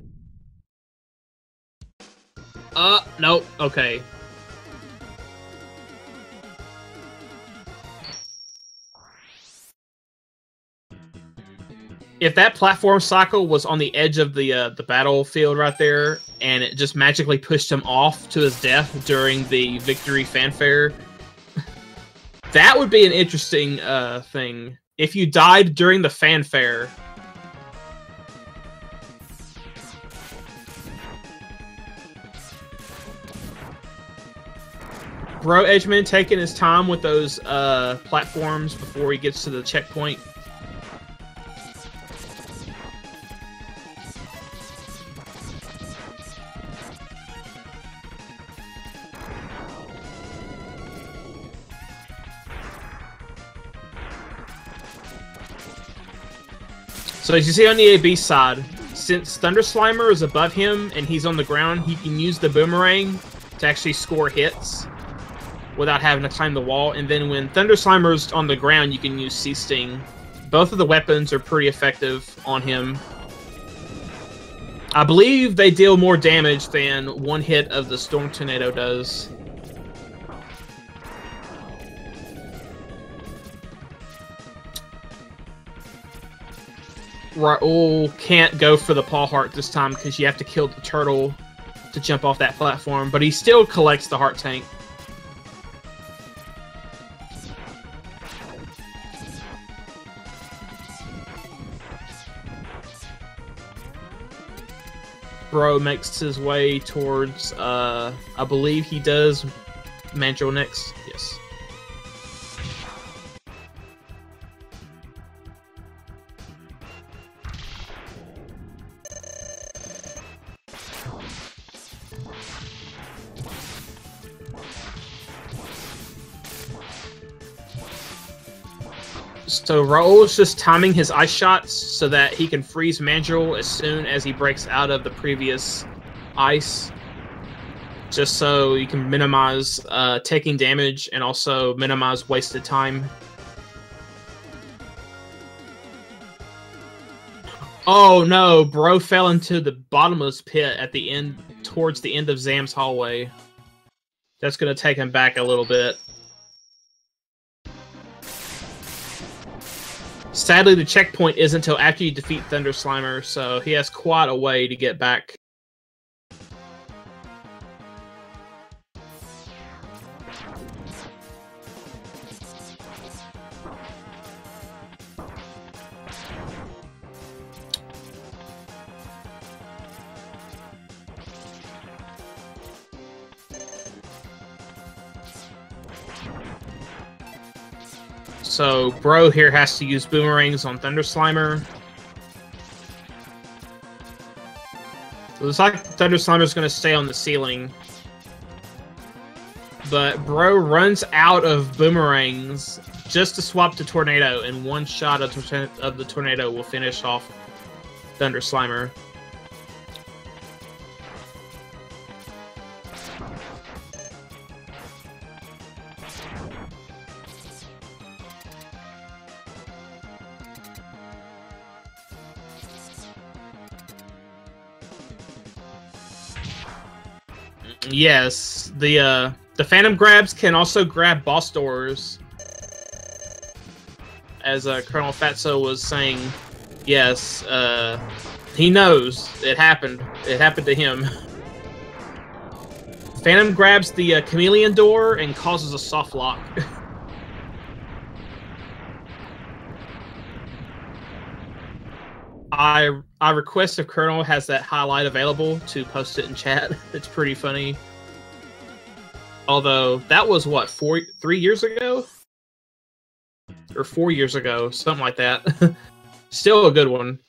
Nope. Okay. If that platform cycle was on the edge of the battlefield right there, and it just magically pushed him off to his death during the victory fanfare, that would be an interesting thing. If you died during the fanfare. BroedgeMan taking his time with those platforms before he gets to the checkpoint. So as you see on the AB side, since Thunder Slimer is above him and he's on the ground, he can use the boomerang to actually score hits without having to climb the wall. And then when Thunder Slimer's on the ground, you can use C-Sting. Both of the weapons are pretty effective on him. I believe they deal more damage than one hit of the Storm Tornado does. Raul can't go for the paw heart this time because you have to kill the turtle to jump off that platform, but he still collects the heart tank. Bro makes his way towards, I believe he does Mandrill next. Yes. So Raul is just timing his ice shots so that he can freeze Mandrill as soon as he breaks out of the previous ice. Just so you can minimize taking damage and also minimize wasted time. Oh no, bro fell into the bottomless pit at the end, towards the end of Zam's hallway. That's going to take him back a little bit. Sadly, the checkpoint isn't until after you defeat Thunder Slimer, so he has quite a way to get back. So, Bro here has to use boomerangs on Thunder Slimer. It looks like Thunder Slimer's going to stay on the ceiling. But Bro runs out of boomerangs just to swap to Tornado, and one shot of the Tornado will finish off Thunder Slimer. Yes, the Phantom Grabs can also grab boss doors. As Colonel Fatso was saying, yes, he knows it happened. It happened to him. Phantom grabs the chameleon door and causes a soft lock. I request if Colonel has that highlight available to post it in chat. It's pretty funny. Although that was what, 3 years ago? Or 4 years ago, something like that. Still a good one.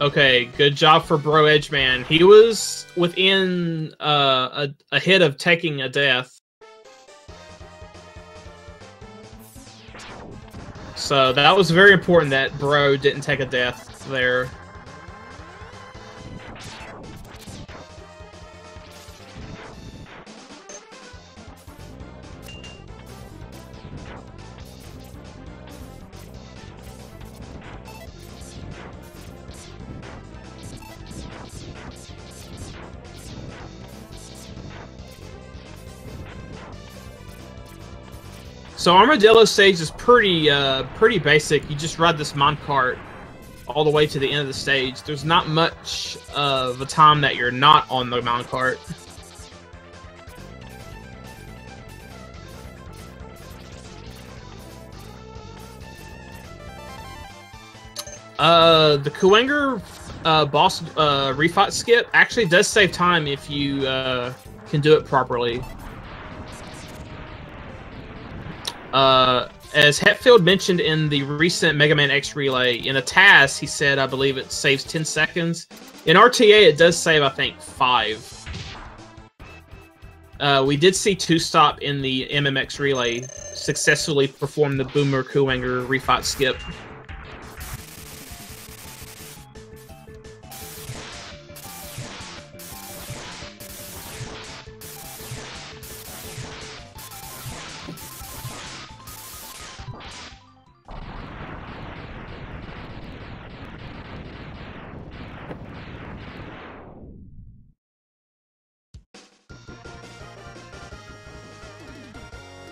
Okay, good job for BroedgeMan. He was within a hit of taking a death. So that was very important that Bro didn't take a death there. So Armadillo stage is pretty basic. You just ride this minecart all the way to the end of the stage. There's not much of a time that you're not on the minecart. The Kuwanger boss refight skip actually does save time if you can do it properly. As Hetfield mentioned in the recent Mega Man X relay, in a task, he said, I believe it saves 10 seconds. In RTA, it does save, I think, 5. We did see Two-Stop in the MMX relay successfully perform the Boomer Kuwanger refight skip.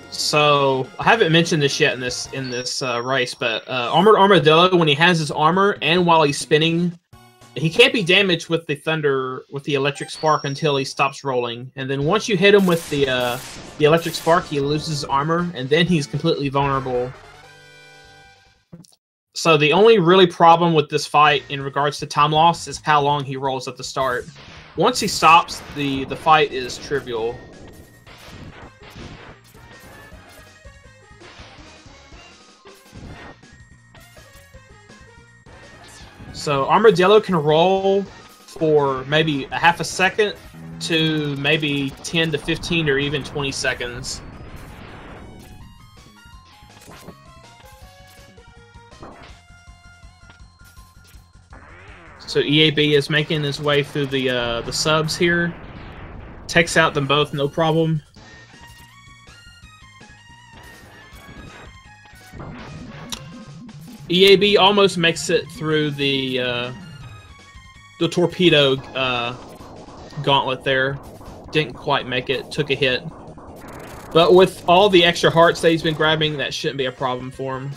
So I haven't mentioned this yet in this race, but Armored Armadillo, when he has his armor and while he's spinning, he can't be damaged with the electric spark until he stops rolling. And then once you hit him with the electric spark, he loses his armor, and then he's completely vulnerable. So the only really problem with this fight in regards to time loss is how long he rolls at the start. Once he stops, the fight is trivial. So Armadillo can roll for maybe a half a second to maybe 10 to 15 or even 20 seconds. So EAB is making his way through the subs here. Takes out them both, no problem. EAB almost makes it through the torpedo gauntlet there. Didn't quite make it, took a hit. But with all the extra hearts that he's been grabbing, that shouldn't be a problem for him.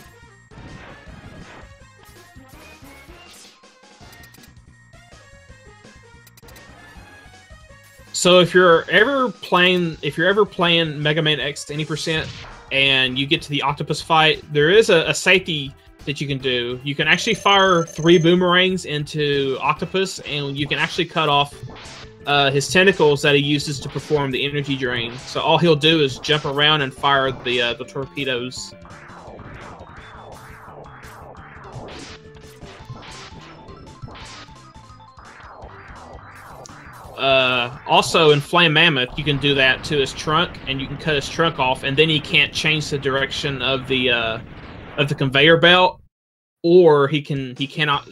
So if you're ever playing Mega Man X to any percent and you get to the octopus fight, there is a safety that you can do. You can actually fire 3 boomerangs into Octopus, and you can actually cut off his tentacles that he uses to perform the energy drain. So all he'll do is jump around and fire the torpedoes. Also, in Flame Mammoth, you can do that to his trunk, and you can cut his trunk off, and then he can't change the direction of the conveyor belt, or he cannot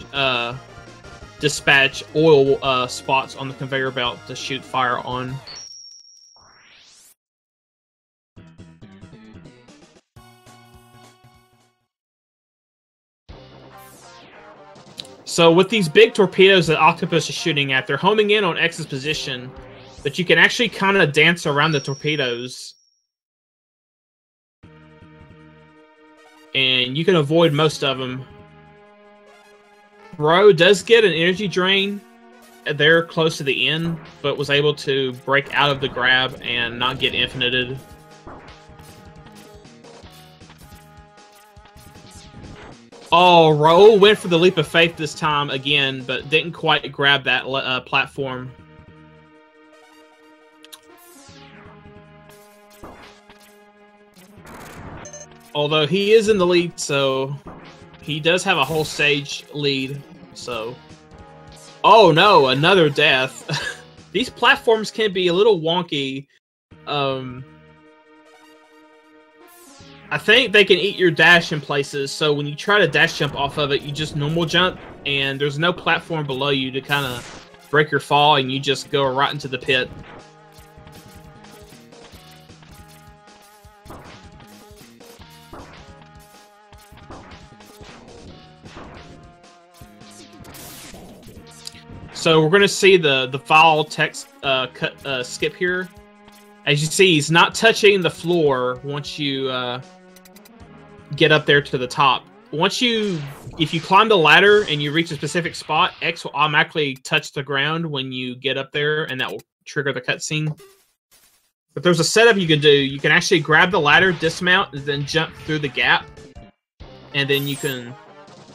dispatch oil spots on the conveyor belt to shoot fire on. So with these big torpedoes that Octopus is shooting at, they're homing in on X's position, but you can actually kind of dance around the torpedoes. And you can avoid most of them. Bro does get an energy drain there close to the end, but was able to break out of the grab and not get infinited. Oh, Raul went for the leap of faith this time again, but didn't quite grab that platform. Although he is in the lead, so he does have a whole stage lead, so... Oh no, another death. These platforms can be a little wonky. I think they can eat your dash in places, so when you try to dash jump off of it, you just normal jump, and there's no platform below you to kind of break your fall, and you just go right into the pit. So we're going to see the foul text skip here. As you see, he's not touching the floor once you get up there to the top. If you climb the ladder and you reach a specific spot, X will automatically touch the ground when you get up there, and that will trigger the cutscene. But there's a setup you can do. You can actually grab the ladder, dismount, and then jump through the gap, and then you can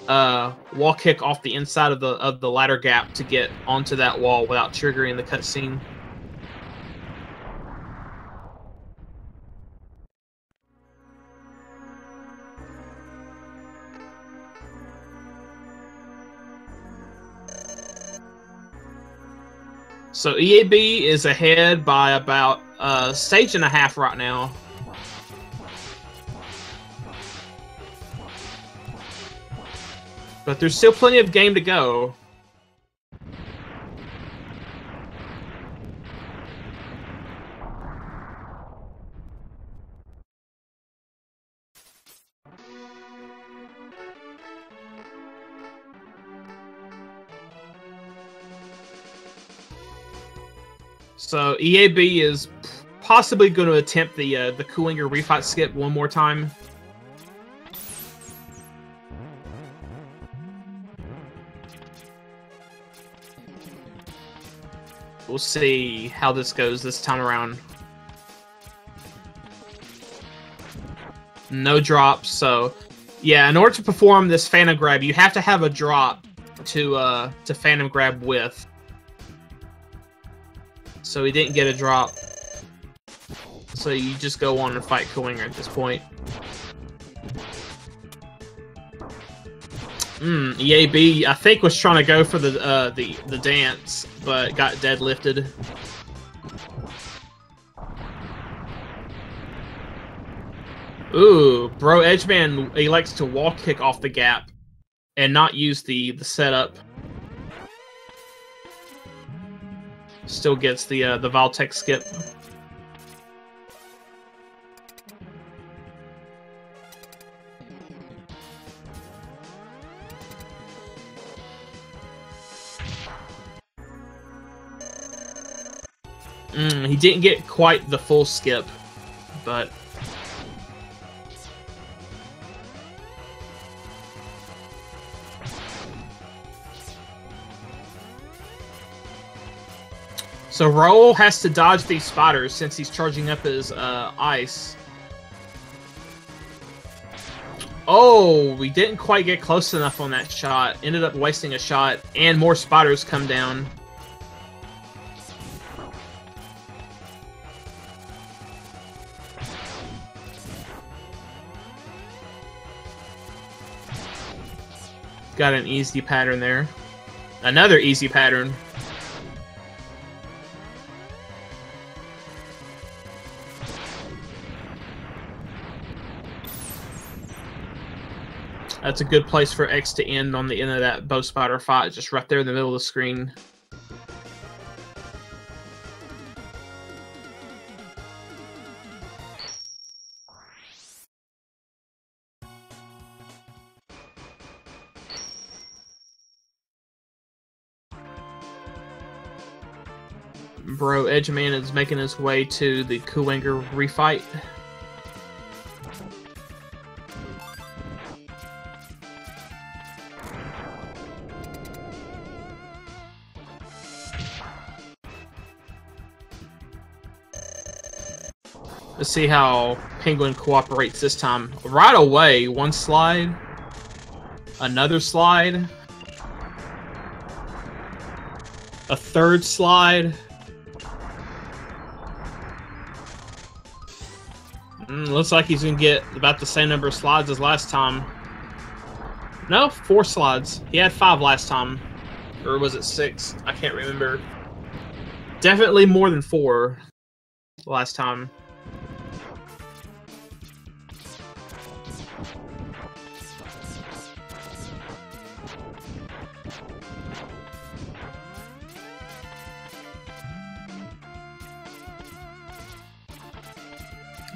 wall kick off the inside of the ladder gap to get onto that wall without triggering the cutscene. So EaB is ahead by about a stage and a half right now. But there's still plenty of game to go. So EaB is possibly going to attempt the Kuinger refight skip one more time. We'll see how this goes this time around. No drops, so yeah. In order to perform this Phantom Grab, you have to have a drop to Phantom Grab with. So he didn't get a drop. So you just go on and fight Kuinger at this point. EaB, I think, was trying to go for the dance, but got deadlifted. Ooh, BroedgeMan elects to wall kick off the gap and not use the setup. Still gets the Valtech skip. He didn't get quite the full skip, but... So Raul has to dodge these spiders since he's charging up his ice. Oh, we didn't quite get close enough on that shot. Ended up wasting a shot, and more spiders come down. Got an easy pattern there. Another easy pattern. That's a good place for X to end on the end of that bow spider fight, just right there in the middle of the screen. BroedgeMan is making his way to the Kuwanger refight. Let's see how Penguin cooperates this time. Right away, one slide, another slide, a third slide. Looks like he's gonna get about the same number of slides as last time. No, 4 slides. He had 5 last time. Or was it 6? I can't remember. Definitely more than 4 last time.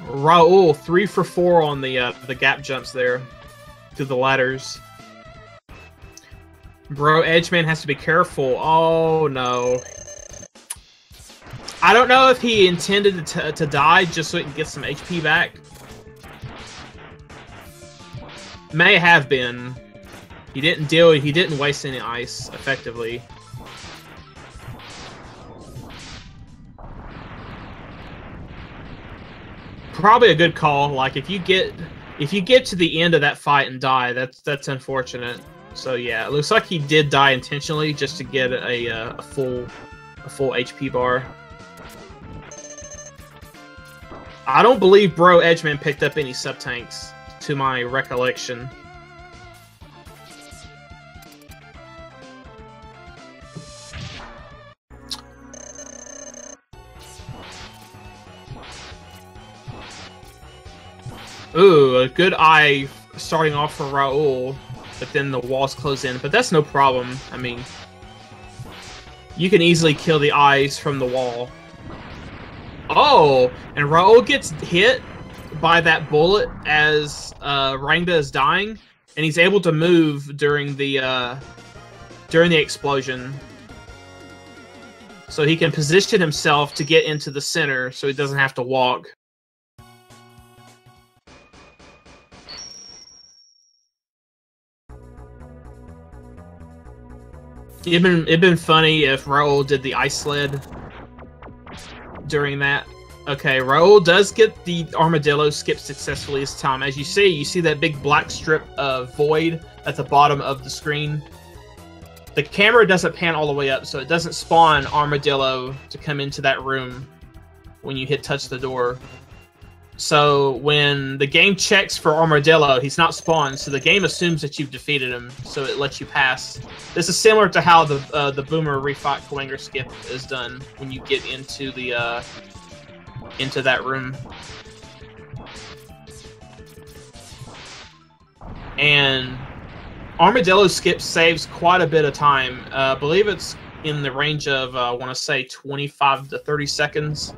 Raul 3 for 4 on the gap jumps there to the ladders. BroedgeMan has to be careful. Oh no! I don't know if he intended to die just so he can get some HP back. May have been. He didn't waste any ice effectively. Probably a good call. Like if you get to the end of that fight and die, that's unfortunate. So yeah, it looks like he did die intentionally just to get a full HP bar. I don't believe BroedgeMan picked up any sub tanks, to my recollection. Ooh, a good eye starting off for Raul, but then the walls close in. But that's no problem. I mean, you can easily kill the eyes from the wall. Oh, and Raul gets hit by that bullet as Rangda is dying, and he's able to move during the explosion. So he can position himself to get into the center so he doesn't have to walk. It'd been funny if Raul did the ice sled during that. Okay, Raul does get the armadillo skip successfully this time. As you see that big black strip of void at the bottom of the screen. The camera doesn't pan all the way up, so it doesn't spawn armadillo to come into that room when you touch the door. So when the game checks for armadillo, he's not spawned, so the game assumes that you've defeated him, so it lets you pass. This is similar to how the Boomer Refight Kuwanger skip is done when you get into the into that room. And armadillo skip saves quite a bit of time. I believe it's in the range of I want to say 25 to 30 seconds.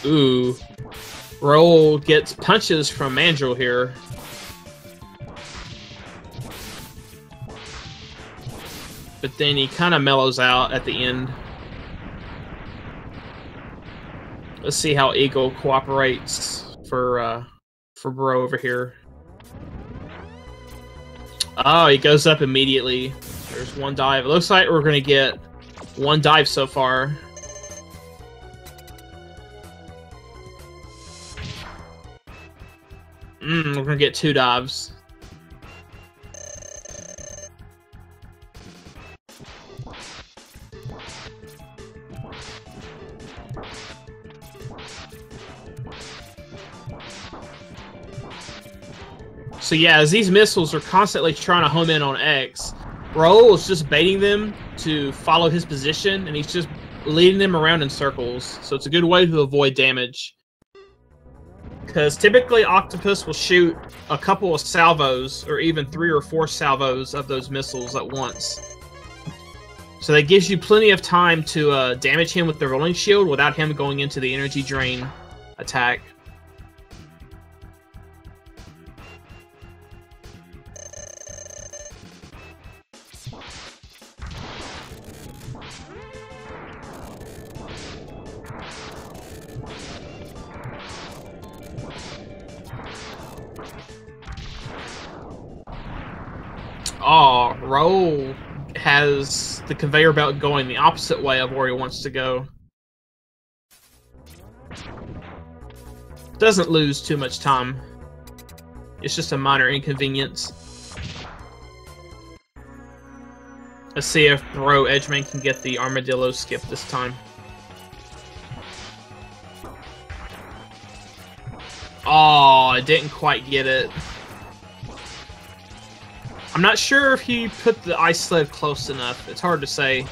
Ooh, Raul gets punches from Mandrill here. But then he kind of mellows out at the end. Let's see how Eagle cooperates for Bro over here. Oh, he goes up immediately. There's one dive. It looks like we're gonna get one dive so far. We're gonna get 2 dives. So yeah, as these missiles are constantly trying to home in on X, Raul is just baiting them to follow his position, and he's just leading them around in circles. So it's a good way to avoid damage. Because typically Octopus will shoot a couple of salvos, or even 3 or 4 salvos of those missiles at once. So that gives you plenty of time to damage him with the rolling shield without him going into the energy drain attack. Oh, Raul has the conveyor belt going the opposite way of where he wants to go. Doesn't lose too much time. It's just a minor inconvenience. Let's see if BroedgeMan can get the armadillo skip this time. Oh, I didn't quite get it. I'm not sure if he put the ice sled close enough. It's hard to say.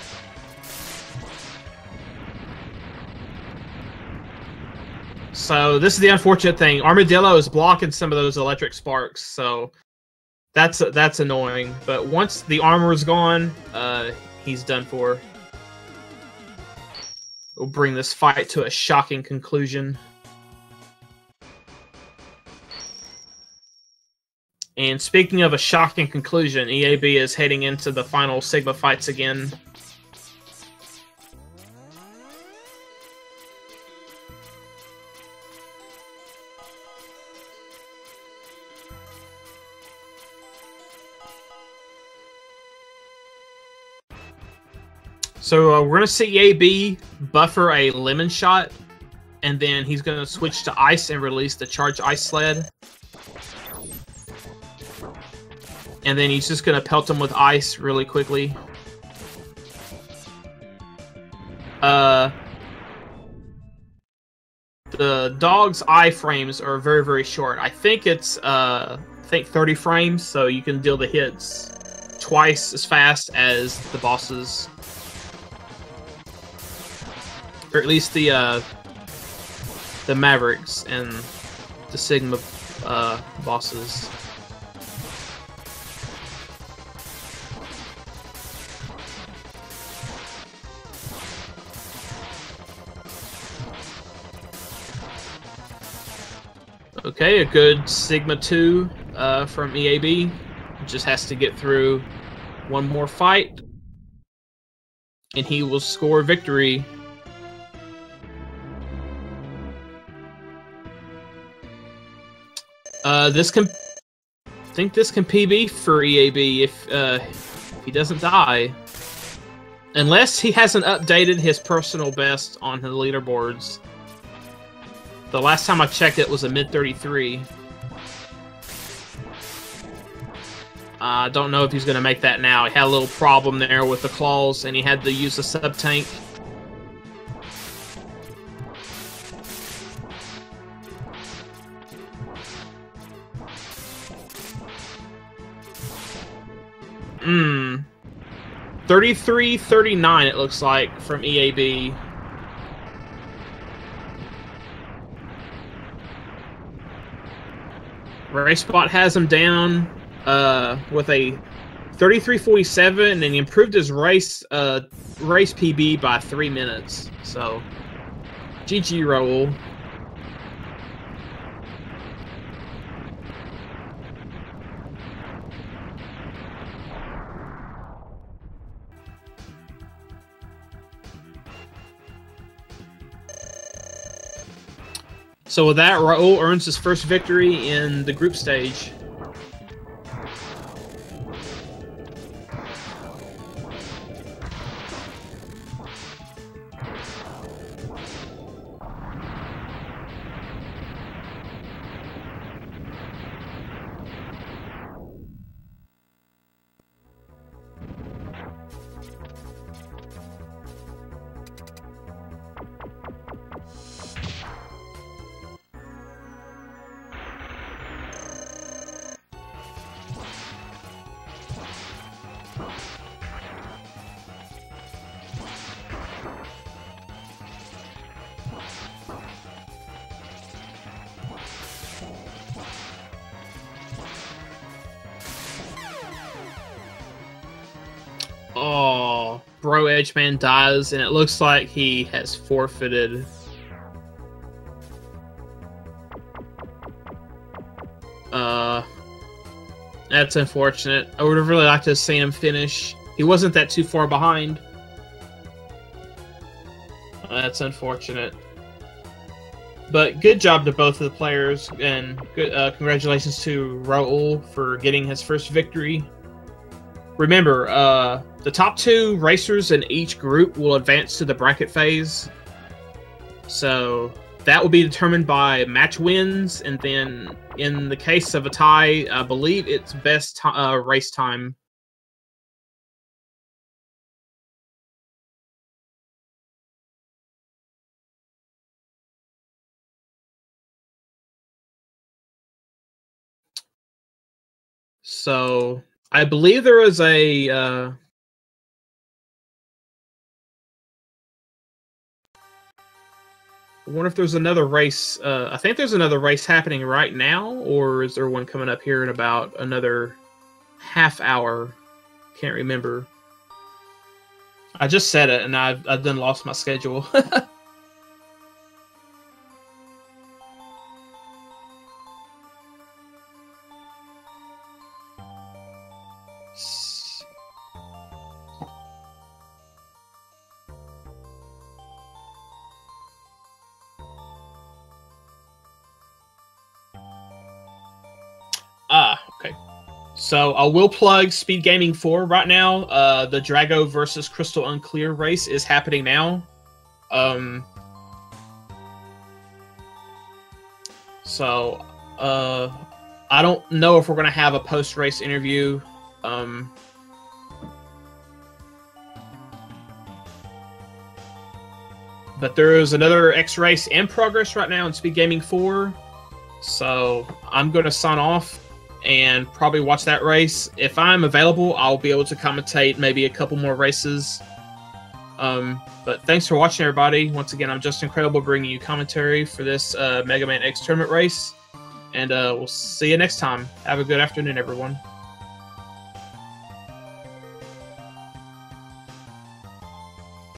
So this is the unfortunate thing. Armadillo is blocking some of those electric sparks, so that's annoying. But once the armor is gone, he's done for. We'll bring this fight to a shocking conclusion. And speaking of a shocking conclusion, EaB is heading into the final Sigma fights again. So we're going to see EaB buffer a lemon shot, and then he's going to switch to ice and release the charge ice sled. And then he's just going to pelt him with ice really quickly. The dog's iframes are very, very short. I think it's 30 frames, so you can deal the hits twice as fast as the bosses. Or at least the Mavericks and the Sigma bosses. Okay, a good Sigma 2 from EaB. Just has to get through one more fight, and he will score victory. I think this can PB for EaB if he doesn't die. Unless he hasn't updated his personal best on the leaderboards. The last time I checked, it was a mid-33. I don't know if he's going to make that now. He had a little problem there with the claws, and he had to use a sub-tank. Hmm. 33-39, it looks like, from EaB. RaceBot has him down with a 33.47, and he improved his race PB by 3 minutes. So, GG Raul. So with that, Raul earns his first victory in the group stage. Oh, BroedgeMan dies, and it looks like he has forfeited. That's unfortunate. I would have really liked to have seen him finish. He wasn't that too far behind. That's unfortunate. But good job to both of the players, and good, congratulations to Raul for getting his first victory. Remember, the top 2 racers in each group will advance to the bracket phase. So that will be determined by match wins, and then in the case of a tie, I believe it's best race time. So I believe there was a I wonder if there's another race. I think there's another race happening right now, or is there one coming up here in about another half hour? Can't remember. I just said it, and I've done lost my schedule. Okay. So I will plug Speed Gaming 4 right now. The Drago versus Crystal Unclear race is happening now. So I don't know if we're gonna have a post-race interview. But there is another X race in progress right now in Speed Gaming 4. So I'm gonna sign off and probably watch that race. If I'm available, I'll be able to commentate maybe a couple more races. But thanks for watching, everybody. Once again, I'm Just Incredible, bringing you commentary for this Mega Man X tournament race. And we'll see you next time. Have a good afternoon, everyone.